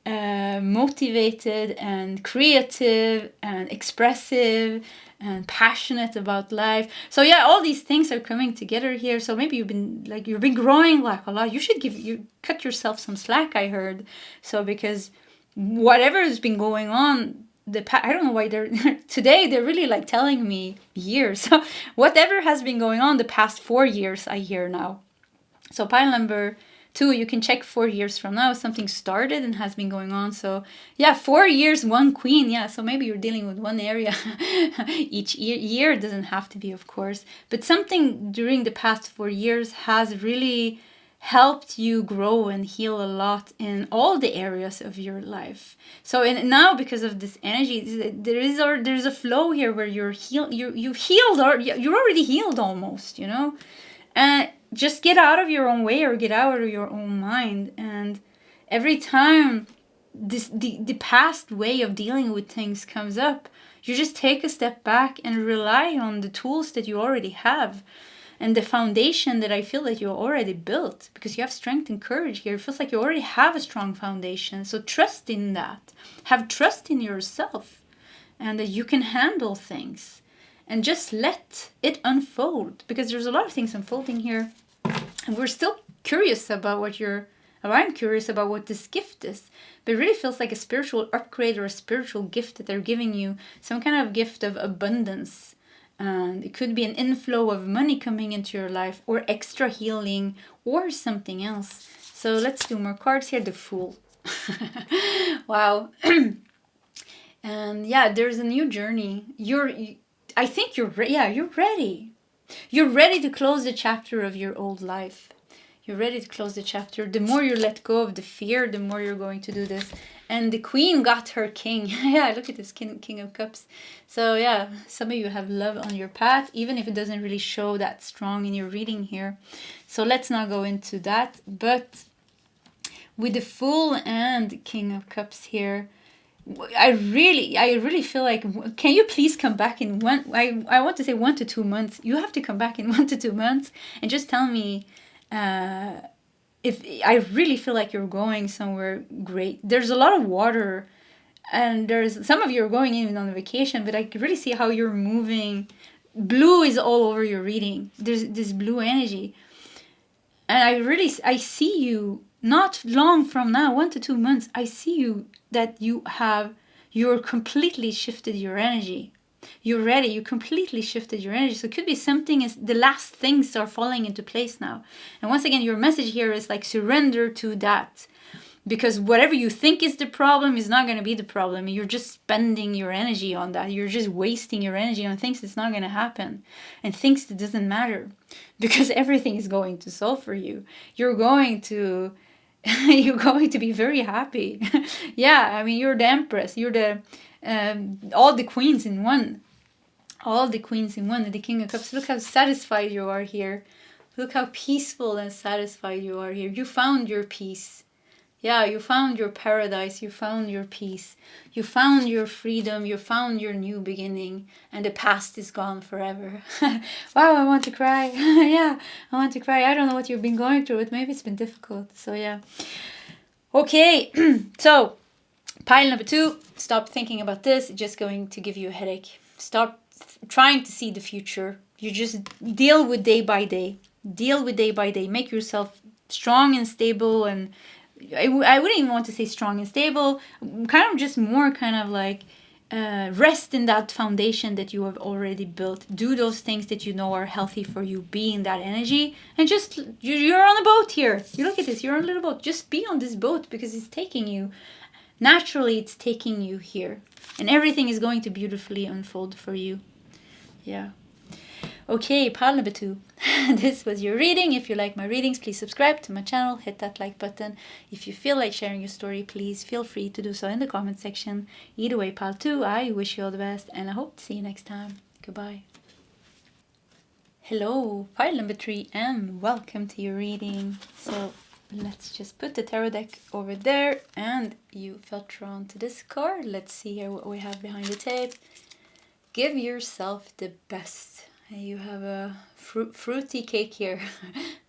motivated and creative and expressive and passionate about life. So yeah, all these things are coming together here. So maybe you've been growing like a lot. You should cut yourself some slack, I heard. So because whatever has been going on, I don't know why today they're really like telling me years. So whatever has been going on the past 4 years, I hear now. So pile number 2, you can check 4 years from now. Something started and has been going on. So yeah, 4 years, one queen. Yeah, so maybe you're dealing with one area each year. It doesn't have to be, of course. But something during the past 4 years has really helped you grow and heal a lot in all the areas of your life. So now, because of this energy, there's a flow here where you've healed, or you're already healed almost, and just get out of your own way or get out of your own mind. And every time the past way of dealing with things comes up, you just take a step back and rely on the tools that you already have and the foundation that I feel that you already built, because you have strength and courage here. It feels like you already have a strong foundation. So trust in that. Have trust in yourself and that you can handle things. And just let it unfold, because there's a lot of things unfolding here. And we're still curious about I'm curious about what this gift is. But it really feels like a spiritual upgrade or a spiritual gift that they're giving you. Some kind of gift of abundance. And it could be an inflow of money coming into your life, or extra healing, or something else. So let's do more cards here. The Fool. Wow. And yeah, there's a new journey. I think you're ready. You're ready to close the chapter of your old life. You're ready to close the chapter. The more you let go of the fear, the more you're going to do this. And the Queen got her King. Yeah, look at this King of Cups. So yeah, some of you have love on your path, even if it doesn't really show that strong in your reading here. So let's not go into that. But with the Fool and King of Cups here, I really feel like, can you please come back in I want to say 1 to 2 months. You have to come back in 1 to 2 months and just tell me if I really feel like you're going somewhere great. There's a lot of water And there's some of you are going even on a vacation, but I can really see how you're moving. Blue is all over your reading. There's this blue energy. And I see you not long from now, 1 to 2 months, I see you that you're completely shifted your energy. You're ready. You completely shifted your energy. So it could be something is the last things are falling into place now. And once again, your message here is like surrender to that. Because whatever you think is the problem is not going to be the problem. You're just spending your energy on that. You're just wasting your energy on things that's not going to happen. And things that doesn't matter. Because everything is going to solve for you. You're going to be very happy. Yeah, I mean, you're the empress. You're the all the queens in one. All the queens in one. And the King of Cups. Look how satisfied you are here. Look how peaceful and satisfied you are here. You found your peace. Yeah, you found your paradise, you found your peace, you found your freedom, you found your new beginning, and the past is gone forever. Wow, I want to cry. Yeah, I want to cry. I don't know what you've been going through, but maybe it's been difficult. So yeah. Okay, so pile number 2, stop thinking about this. It's just going to give you a headache. Stop trying to see the future. You just deal with day by day. Deal with day by day. Make yourself strong and stable, and I wouldn't even want to say strong and stable, kind of just more kind of like rest in that foundation that you have already built. Do those things that you know are healthy for you. Be in that energy, and just, you're on a boat here. You look at this, you're on a little boat. Just be on this boat because it's taking you, naturally it's taking you here. And everything is going to beautifully unfold for you. Yeah. Okay, pile number 2. This was your reading. If you like my readings, please subscribe to my channel. Hit that like button. If you feel like sharing your story, please feel free to do so in the comment section. Either way, pile 2, I wish you all the best, and I hope to see you next time. Goodbye. Hello, pile number 3, and welcome to your reading. So let's just put the tarot deck over there, and you filter onto this card. Let's see here what we have behind the tape. Give yourself the best. You have a fruity cake here.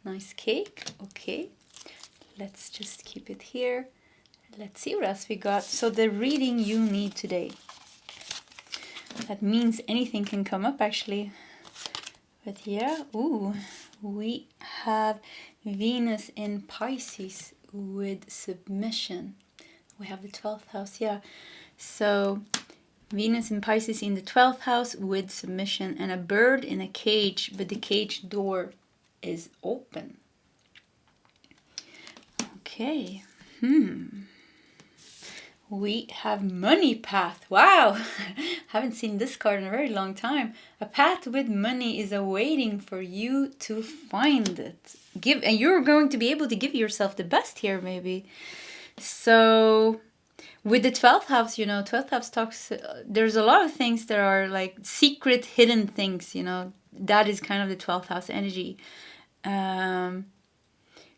Nice cake. Okay. Let's just keep it here. Let's see what else we got. So the reading you need today. That means anything can come up actually. But yeah, ooh, we have Venus in Pisces with submission. We have the 12th house, yeah. So Venus in Pisces in the 12th house with submission, and a bird in a cage, but the cage door is open. Okay. We have money path. Wow. Haven't seen this card in a very long time. A path with money is awaiting for you to find it. And you're going to be able to give yourself the best here maybe. So with the 12th house, 12th house talks, there's a lot of things that are like secret, hidden things, that is kind of the 12th house energy.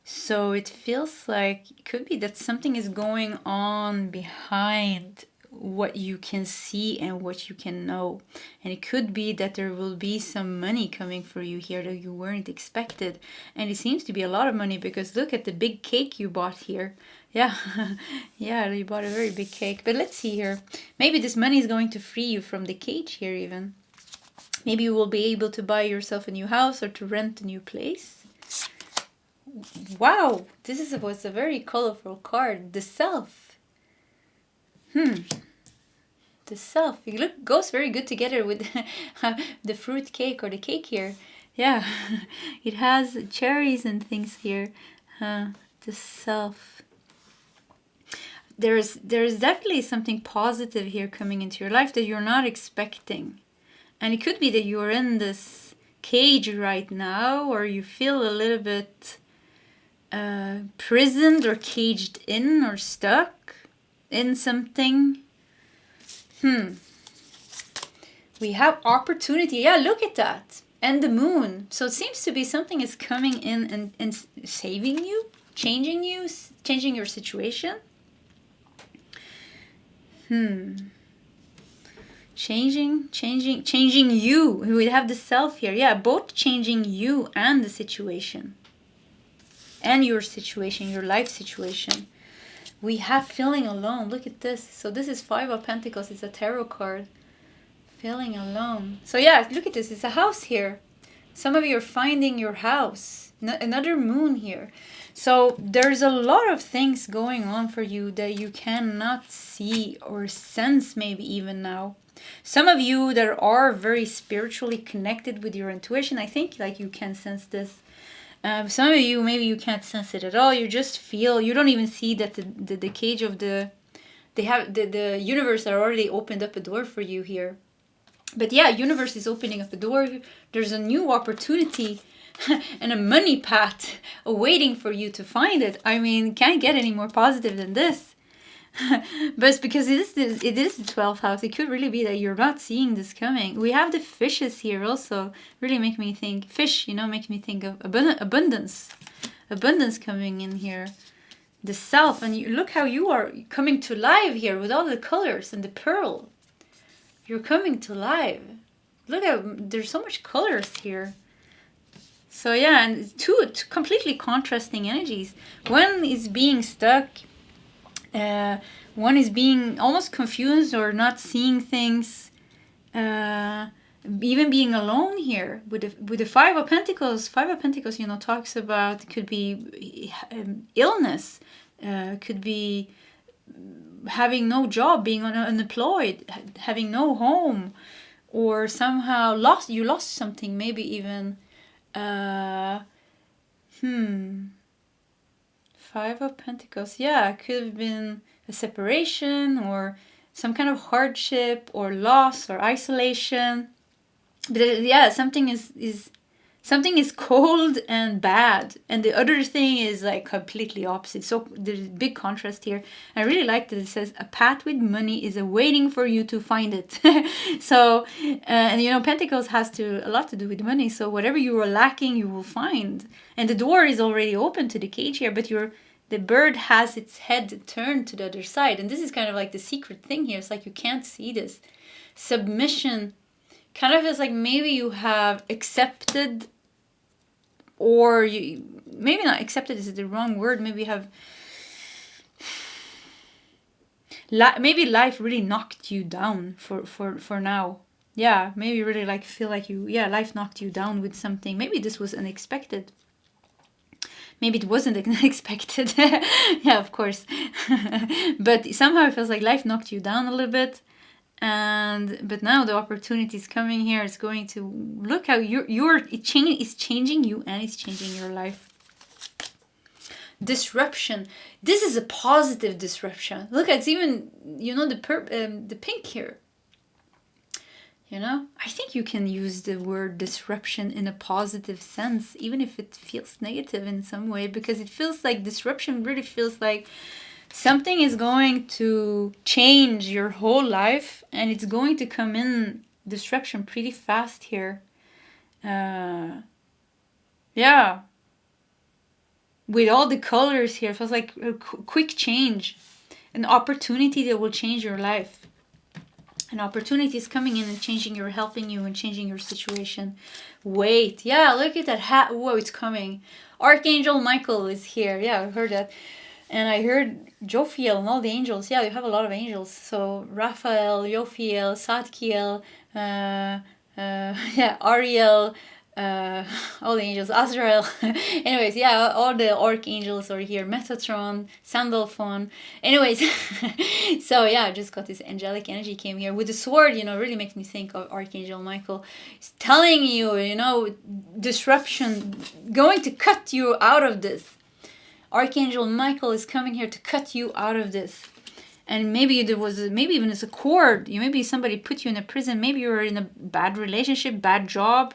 So it feels like it could be that something is going on behind what you can see and what you can know. And it could be that there will be some money coming for you here that you weren't expected. And it seems to be a lot of money because look at the big cake you bought here. Yeah, yeah, you bought a very big cake. But let's see here. Maybe this money is going to free you from the cage here even. Maybe you will be able to buy yourself a new house or to rent a new place. Wow, this was a very colorful card. The Self. The Self. It goes very good together with the fruit cake or the cake here. Yeah, it has cherries and things here. The Self. There's definitely something positive here coming into your life that you're not expecting. And it could be that you're in this cage right now, or you feel a little bit prisoned or caged in or stuck in something. We have opportunity. Yeah, look at that. And the moon. So it seems to be something is coming in and saving you, changing your situation. Changing you. We have the Self here. Yeah, both changing you and the situation. And your situation, your life situation. We have feeling alone. Look at this. So this is 5 of Pentacles. It's a tarot card. Feeling alone. So yeah, look at this. It's a house here. Some of you are finding your house. Another moon here. So there's a lot of things going on for you that you cannot see or sense maybe even now. Some of you that are very spiritually connected with your intuition, I think like you can sense this. Some of you, maybe you can't sense it at all. You just feel, you don't even see that the cage of the universe are already opened up a door for you here. But yeah, universe is opening up a door. There's a new opportunity and a money path awaiting for you to find it. I mean, can't get any more positive than this. But it's because it is the 12th house. It could really be that you're not seeing this coming. We have the fishes here also. Really make me think, fish, you know, make me think of abundance. Abundance coming in here. The self. And you, look how you are coming to life here with all the colors and the pearl. You're coming to life. Look at, there's so much colors here. So yeah, and two completely contrasting energies. One is being stuck. One is being almost confused or not seeing things. Even being alone here with the 5 of Pentacles. 5 of Pentacles, you know, talks about, could be illness, could be having no job, being unemployed, having no home, or somehow you lost something, maybe even 5 of Pentacles. Yeah, it could have been a separation or some kind of hardship or loss or isolation. But yeah, something is cold and bad, and the other thing is like completely opposite. So there's a big contrast here. I really like that it says a path with money is awaiting for you to find it. So and you know, Pentacles has a lot to do with money. So whatever you are lacking, you will find. And the door is already open to the cage here, but the bird has its head turned to the other side, and this is kind of like the secret thing here. It's like you can't see this. Submission kind of is like maybe you have accepted, or you maybe not accepted is the wrong word. Maybe you have maybe life really knocked you down for now. Yeah, maybe you really like feel like life knocked you down with something. Maybe this was unexpected. Maybe it wasn't unexpected. Yeah, of course. But somehow it feels like life knocked you down a little bit. But now the opportunity is coming here. It's going to look how it's changing you, and it's changing your life. Disruption. This is a positive disruption. Look, it's even, you know, the pink here. You know, I think you can use the word disruption in a positive sense, even if it feels negative in some way, because it feels like disruption really feels like something is going to change your whole life, and it's going to come in disruption pretty fast here. Yeah. With all the colors here, it feels like a quick change. An opportunity that will change your life. An opportunity is coming in and changing helping you and changing your situation. Wait. Yeah, look at that. Whoa, it's coming. Archangel Michael is here. Yeah, I heard that. And I heard Jophiel and all the angels. Yeah, you have a lot of angels. So Raphael, Jophiel, Zadkiel, Ariel, all the angels, Azrael. Anyways, yeah, all the archangels are here. Metatron, Sandalphon. Anyways, so yeah, I just got this angelic energy came here with the sword. You know, really makes me think of Archangel Michael. He's telling you, you know, disruption, going to cut you out of this. Archangel Michael is coming here to cut you out of this. And maybe even it's a cord. Maybe somebody put you in a prison. Maybe you're in a bad relationship, bad job,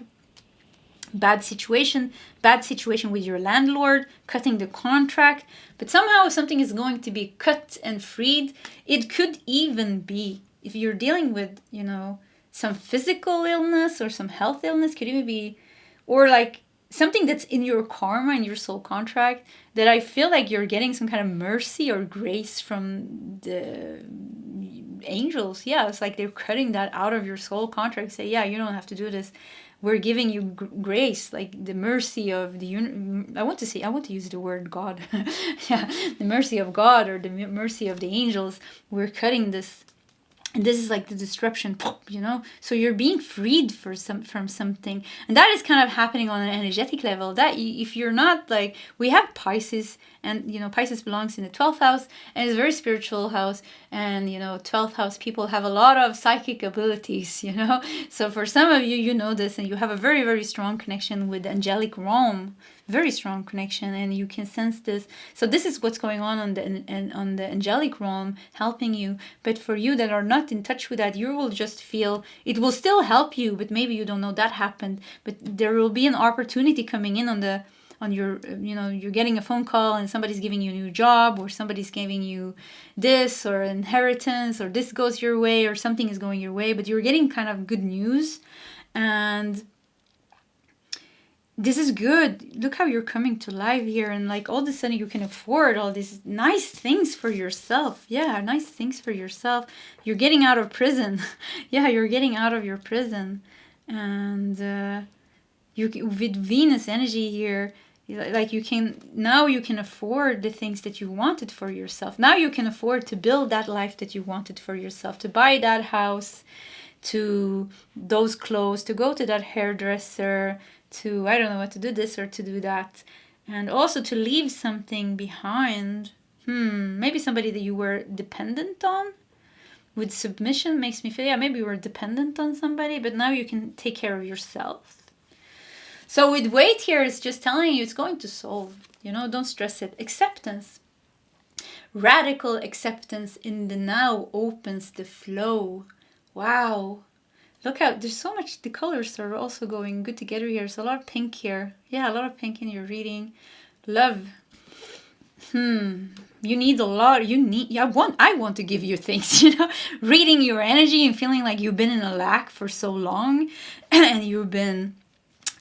bad situation with your landlord, cutting the contract. But somehow something is going to be cut and freed. It could even be, if you're dealing with, you know, some physical illness or some health illness, could even be, or like something that's in your karma, in your soul contract, that I feel like you're getting some kind of mercy or grace from the angels. Yeah, it's like they're cutting that out of your soul contract. Say, yeah, you don't have to do this. we're giving you grace, like the mercy of the I want to use the word God. Yeah, the mercy of God or the mercy of the angels. We're cutting this. And this is like the disruption, you know? So you're being freed from something. And that is kind of happening on an energetic level. That if you're not like, we have Pisces, and, you know, Pisces belongs in the 12th house, and it's a very spiritual house. And, you know, 12th house people have a lot of psychic abilities, you know? So for some of you, you know this, and you have a very, very strong connection with the angelic realm. Very strong connection, and you can sense this. So this is what's going on the angelic realm, helping you. But for you that are not in touch with that, you will just feel it will still help you, but maybe you don't know that happened. But there will be an opportunity coming in on your, you know, you're getting a phone call and somebody's giving you a new job, or somebody's giving you this, or inheritance, or this goes your way, or something is going your way. But you're getting kind of good news, and this is good. Look how you're coming to life here, and like all of a sudden you can afford all these nice things for yourself. Yeah, nice things for yourself. You're getting out of prison. Yeah, you're getting out of your prison. And you with Venus energy here, like you can afford the things that you wanted for yourself. Now you can afford to build that life that you wanted for yourself, to buy that house, to those clothes, to go to that hairdresser, to, I don't know what, to do this or to do that. And also to leave something behind. Maybe somebody that you were dependent on. With submission makes me feel, yeah, maybe you were dependent on somebody, but now you can take care of yourself. So with weight here, it's just telling you it's going to solve. You know, don't stress it. Acceptance. Radical acceptance in the now opens the flow. Wow. Look out, there's so much, the colors are also going good together here. There's a lot of pink here. Yeah, a lot of pink in your reading. Love. You need a lot, I want to give you things, you know. Reading your energy and feeling like you've been in a lack for so long. And you've been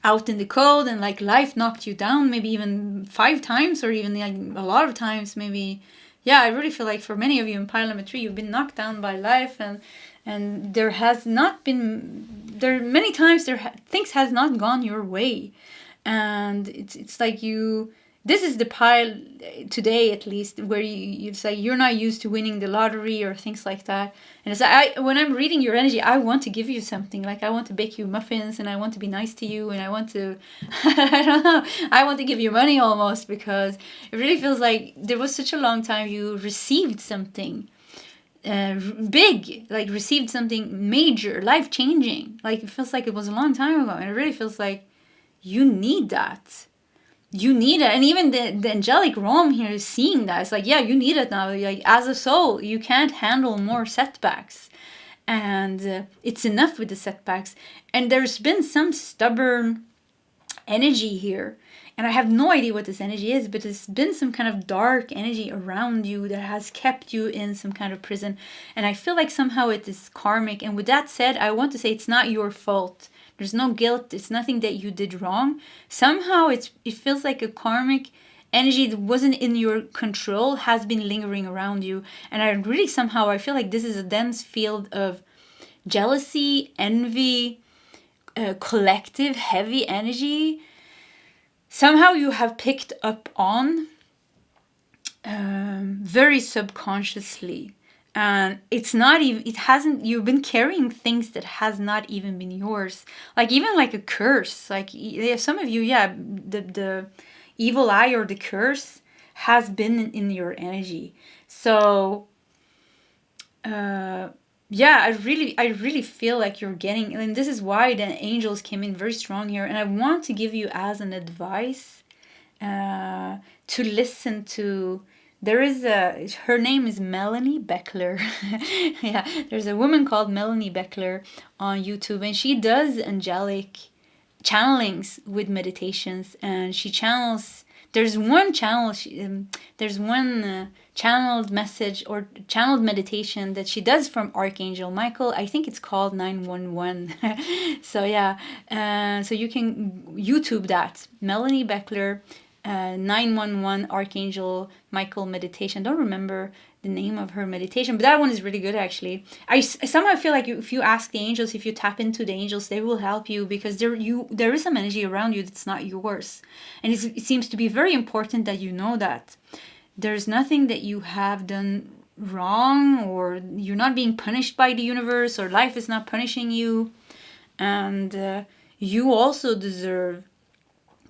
out in the cold, and like life knocked you down maybe even 5 times, or even like a lot of times maybe. Yeah, I really feel like for many of you in pile number 3, you've been knocked down by life, and there has not been, there many times things has not gone your way, and it's like this is the pile today, at least, where you say you're not used to winning the lottery or things like that. And it's like, when I'm reading your energy, I want to give you something. Like, I want to bake you muffins, and I want to be nice to you, and I want to, I don't know, I want to give you money almost, because it really feels like there was such a long time you received something big, like received something major, life-changing. Like, it feels like it was a long time ago, and it really feels like you need that. You need it. And even the angelic realm here is seeing that. It's like, yeah, you need it now. Like, as a soul, you can't handle more setbacks. And it's enough with the setbacks. And there's been some stubborn energy here. And I have no idea what this energy is, but there's been some kind of dark energy around you that has kept you in some kind of prison. And I feel like somehow it is karmic. And with that said, I want to say it's not your fault. There's no guilt. It's nothing that you did wrong. Somehow it feels like a karmic energy that wasn't in your control has been lingering around you. And I feel like this is a dense field of jealousy, envy, collective, heavy energy. Somehow you have picked up on very subconsciously. And you've been carrying things that has not even been yours. Like, even like a curse. Like, some of you, the evil eye or the curse has been in your energy. So, I really feel like you're getting, and this is why the angels came in very strong here. And I want to give you as an advice to listen to. Her name is Melanie Beckler. Yeah, there's a woman called Melanie Beckler on YouTube, and she does angelic channelings with meditations, and she channels. There's one channeled message or channeled meditation that she does from Archangel Michael. I think it's called 911. So yeah, so you can YouTube that, Melanie Beckler. 911 Archangel Michael meditation. Don't remember the name of her meditation, but that one is really good actually. I somehow feel like if you ask the angels, if you tap into the angels, they will help you, because there is some energy around you that's not yours, and it seems to be very important that you know that there's nothing that you have done wrong, or you're not being punished by the universe, or life is not punishing you, and you also deserve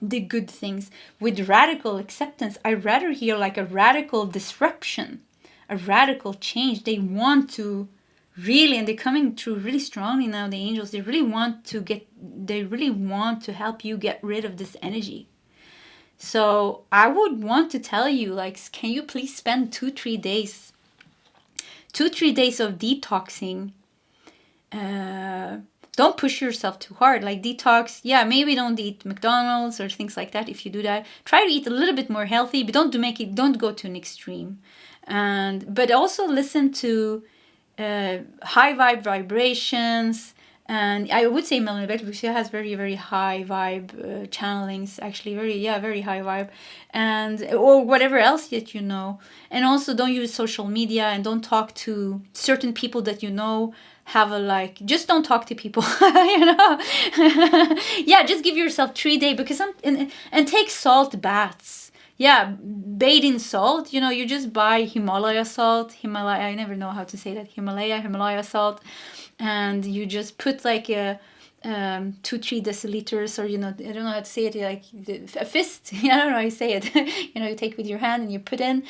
the good things with radical acceptance. I rather hear like a radical disruption, a radical change. They want to really, and they're coming through really strongly now, the angels, they really want to help you get rid of this energy. So I would want to tell you, like, can you please spend 2-3 days of detoxing? Don't push yourself too hard. Like, detox, yeah, maybe don't eat McDonald's or things like that. If you do that, try to eat a little bit more healthy, but don't go to an extreme. But also listen to high vibrations. And I would say Melanie Beck, because she has very, very high vibe channelings, actually very high vibe, or whatever else that you know. And also don't use social media, and don't talk to certain people that you know just don't talk to people, yeah, just give yourself 3 days, because and take salt baths. Yeah, bathe in salt. You just buy Himalaya salt. I never know how to say that. Himalaya salt. And you just put like a 2-3 deciliters, or I don't know how to say it, like a fist. I don't know how you say it. You take with your hand and you put in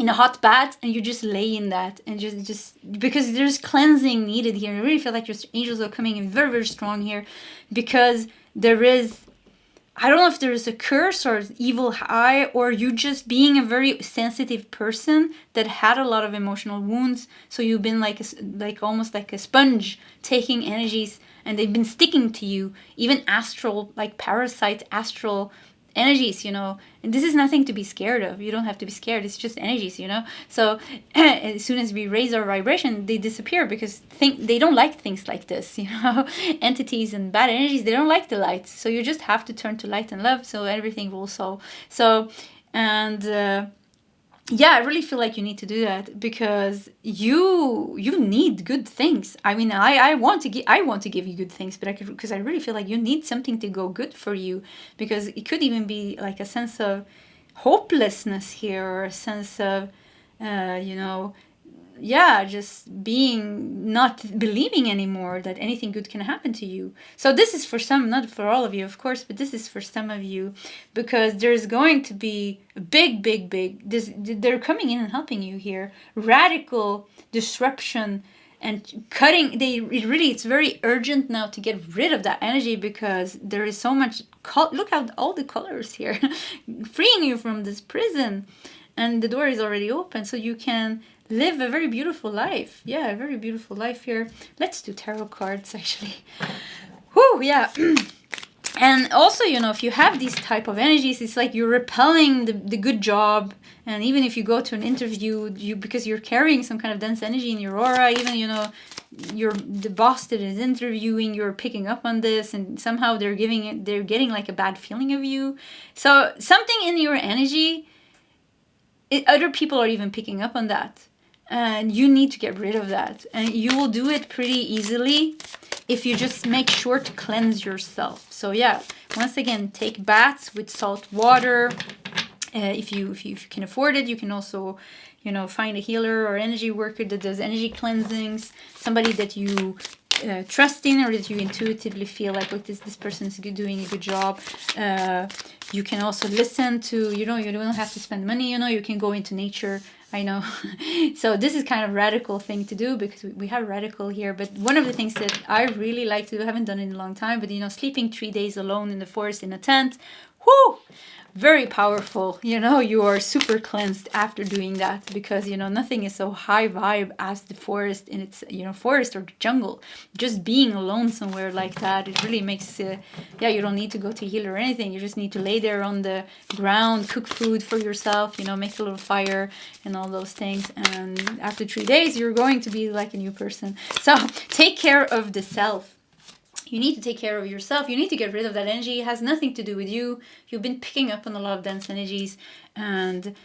a hot bath, and you just lay in that, and just because there's cleansing needed here. I really feel like your angels are coming in very, very strong here, because there is, I don't know if there is a curse or evil eye, or you just being a very sensitive person that had a lot of emotional wounds. So you've been almost like a sponge, taking energies, and they've been sticking to you, even astral, like parasite astral energies, and this is nothing to be scared of. You don't have to be scared. It's just energies, so as soon as we raise our vibration, they disappear, because they don't like things like this, entities and bad energies, they don't like the light. So you just have to turn to light and love, so everything will solve. Yeah, I really feel like you need to do that, because you need good things. I mean, I want to give you good things, but because I really feel like you need something to go good for you, because it could even be like a sense of hopelessness here, or a sense of just being not believing anymore that anything good can happen to you. So this is for some, not for all of you, of course, but this is for some of you, because there's going to be a big, they're coming in and helping you here. Radical disruption and cutting. It's very urgent now to get rid of that energy, because there is so much, look at all the colors here, freeing you from this prison. And the door is already open, so you can live a very beautiful life. Yeah, a very beautiful life here. Let's do tarot cards, actually. Whew, yeah. And also, if you have these type of energies, it's like you're repelling the good job. And even if you go to an interview, because you're carrying some kind of dense energy in your aura, even, the boss that is interviewing, you're picking up on this, and somehow they're getting like a bad feeling of you. So something in your energy, other people are even picking up on that. And you need to get rid of that. And you will do it pretty easily if you just make sure to cleanse yourself. So yeah, once again, take baths with salt water. If you can afford it, you can also, find a healer or energy worker that does energy cleansings. Somebody that you trust in, or that you intuitively feel like, this person is doing a good job. You can also listen to, you don't have to spend money, you can go into nature. I know. So this is kind of radical thing to do, because we have radical here. But one of the things that I really like to do, I haven't done it in a long time, but sleeping 3 days alone in the forest in a tent, whoo, very powerful. You are super cleansed after doing that, because nothing is so high vibe as the forest in its forest or the jungle. Just being alone somewhere like that, it really makes you don't need to go to heal or anything. You just need to lay there on the ground, cook food for yourself, make a little fire and all those things, and after 3 days you're going to be like a new person. So take care of the self. You need to take care of yourself. You need to get rid of that energy. It has nothing to do with you. You've been picking up on a lot of dense energies, and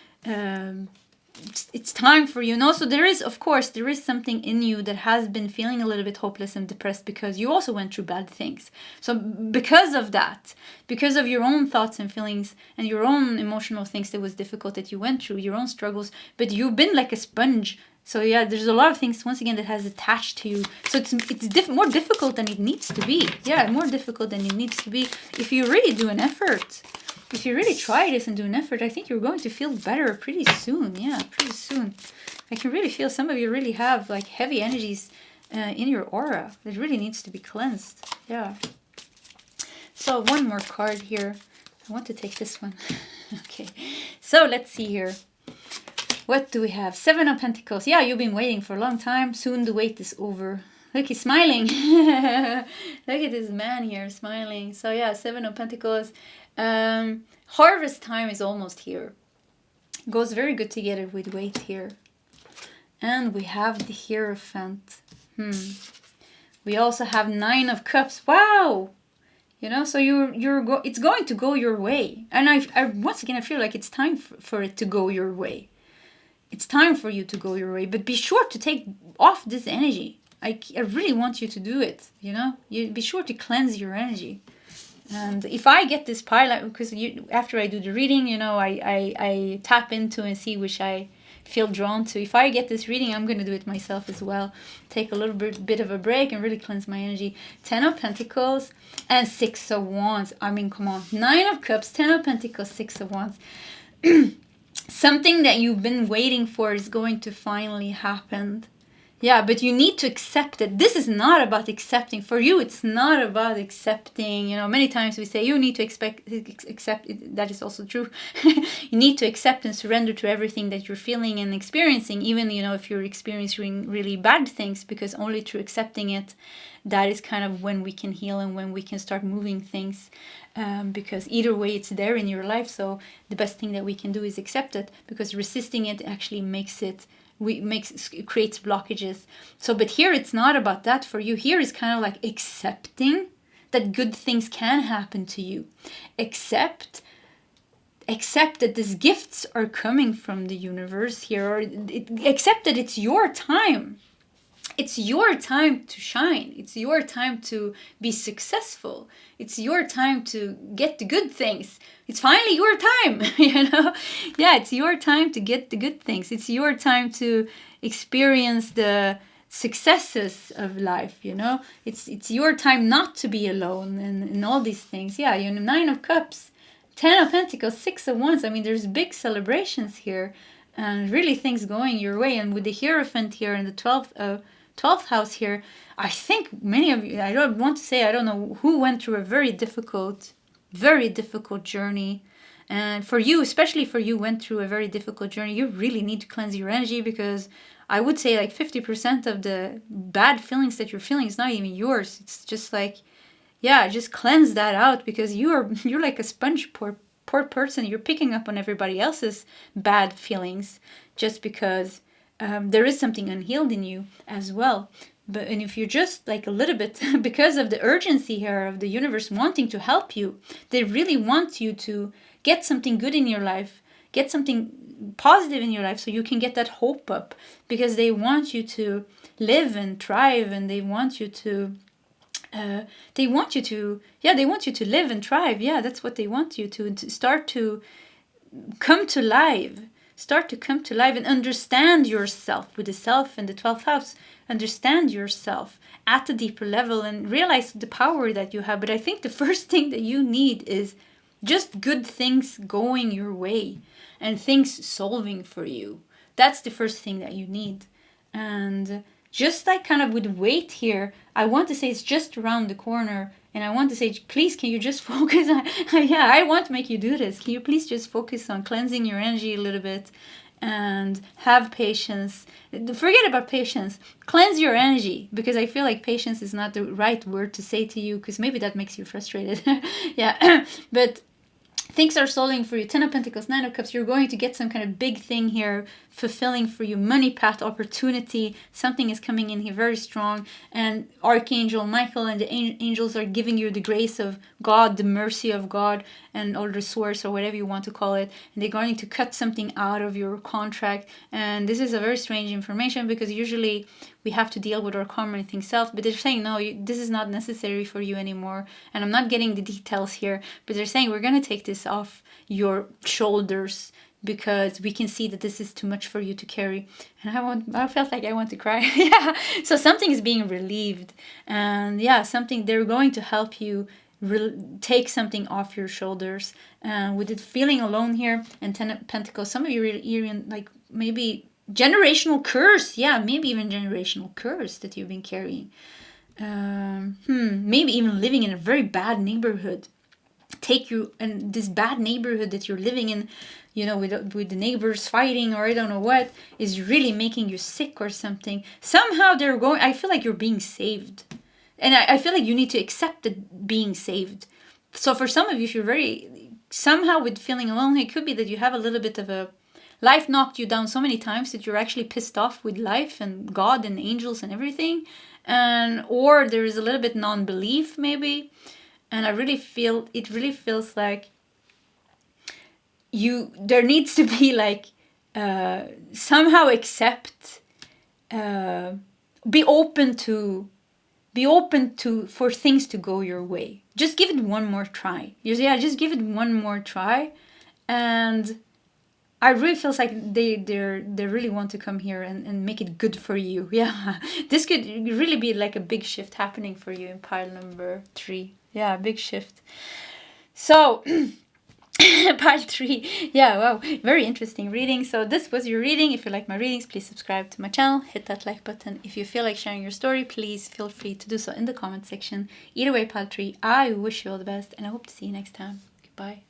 it's time for you. And also there is, of course, there is something in you that has been feeling a little bit hopeless and depressed because you also went through bad things. So because of that, because of your own thoughts and feelings and your own emotional things that was difficult that you went through, your own struggles, but you've been like a sponge. So yeah, there's a lot of things, once again, that has attached to you. So it's more difficult than it needs to be. Yeah, more difficult than it needs to be. If you really do an effort, if you really try this and do an effort, I think you're going to feel better pretty soon. Yeah, pretty soon. I can really feel some of you really have like heavy energies in your aura that really needs to be cleansed. Yeah. So one more card here. I want to take this one. Okay. So let's see here. What do we have? 7 of Pentacles. Yeah, you've been waiting for a long time. Soon the wait is over. Look, he's smiling. Look at this man here smiling. So yeah, 7 of Pentacles. Harvest time is almost here. Goes very good together with wait here. And we have the Hierophant. We also have 9 of Cups. Wow! You know, so it's going to go your way. And I once again, I feel like it's time for it to go your way. It's time for you to go your way, but be sure to take off this energy. I really want you to do it, you know? You be sure to cleanse your energy. And if I get this pile, because after I do the reading, you know, I tap into and see which I feel drawn to. If I get this reading, I'm going to do it myself as well. Take a little bit of a break and really cleanse my energy. 10 of Pentacles and 6 of Wands. I mean, come on. 9 of Cups, 10 of Pentacles, 6 of Wands. Something that you've been waiting for is going to finally happen. Yeah, but you need to accept it. This is not about accepting. For you, it's not about accepting. You know, many times we say you need to accept. That is also true. You need to accept and surrender to everything that you're feeling and experiencing, even, you know, if you're experiencing really bad things, because only through accepting it, that is kind of when we can heal and when we can start moving things. Because either way, it's there in your life. So the best thing that we can do is accept it, because resisting it actually creates blockages. So, but here it's not about that for you. Here is kind of like accepting that good things can happen to you. Accept that these gifts are coming from the universe here, or accept that it's your time. It's your time to shine. It's your time to be successful. It's your time to get the good things. It's finally your time, you know? Yeah, it's your time to get the good things. It's your time to experience the successes of life, you know? It's your time not to be alone and all these things. Yeah, you know, 9 of Cups, 10 of Pentacles, 6 of Wands. I mean, there's big celebrations here and really things going your way. And with the Hierophant here in the 12th house here, I think many of you, I don't know who went through a very difficult journey. And for you, especially for you, went through a very difficult journey. You really need to cleanse your energy, because I would say like 50% of the bad feelings that you're feeling is not even yours. It's just like, yeah, just cleanse that out, because you're like a sponge, poor person. You're picking up on everybody else's bad feelings just because there is something unhealed in you as well. And if you're just like a little bit, because of the urgency here of the universe wanting to help you, they really want you to get something good in your life, get something positive in your life, so you can get that hope up, because they want you to live and thrive, and they want you to live and thrive. Yeah, that's what they want you to start to come to life. Start to come to life and understand yourself with the Self and the 12th house. Understand yourself at a deeper level and realize the power that you have. But I think the first thing that you need is just good things going your way and things solving for you. That's the first thing that you need. And just like kind of with weight here, I want to say it's just around the corner. And I want to say, please, can you just focus on, yeah, I want to make you do this. Can you please just focus on cleansing your energy a little bit and have patience? Forget about patience. Cleanse your energy, because I feel like patience is not the right word to say to you, because maybe that makes you frustrated. Yeah, but things are solving for you. 10 of Pentacles, 9 of Cups. You're going to get some kind of big thing here fulfilling for you. Money path, opportunity. Something is coming in here very strong. And Archangel Michael and the angels are giving you the grace of God, the mercy of God, and or the source, or whatever you want to call it. And they're going to cut something out of your contract. And this is a very strange information, because usually we have to deal with our karma and things self, but they're saying, no, this is not necessary for you anymore. And I'm not getting the details here, but they're saying we're going to take this off your shoulders, because we can see that this is too much for you to carry. And I felt like I want to cry. Yeah. So something is being relieved, and yeah, something, they're going to help you take something off your shoulders. And with it feeling alone here, and 10 of Pentacles, some of you really even like maybe generational curse. Yeah, maybe even generational curse that you've been carrying. Maybe even living in a very bad neighborhood. Take you, and this bad neighborhood that you're living in, you know, with the neighbors fighting, or I don't know what, is really making you sick or something. Somehow they're going, I feel like you're being saved. And I feel like you need to accept that being saved. So for some of you, if you're very, somehow with feeling alone, it could be that you have a little bit of a, life knocked you down so many times that you're actually pissed off with life and God and angels and everything. And, or there is a little bit non-belief maybe. And I really feel, it really feels like there needs to be like, somehow accept, be open to, for things to go your way. Just give it one more try. Yeah, just give it one more try. And I really feels like they really want to come here and make it good for you. Yeah, this could really be like a big shift happening for you in pile number 3. Yeah, big shift. So pile 3. Yeah, wow, very interesting reading. So this was your reading. If you like my readings, please subscribe to my channel, hit that like button. If you feel like sharing your story, please feel free to do so in the comment section. Either way, pile 3, I wish you all the best, and I hope to see you next time. Goodbye.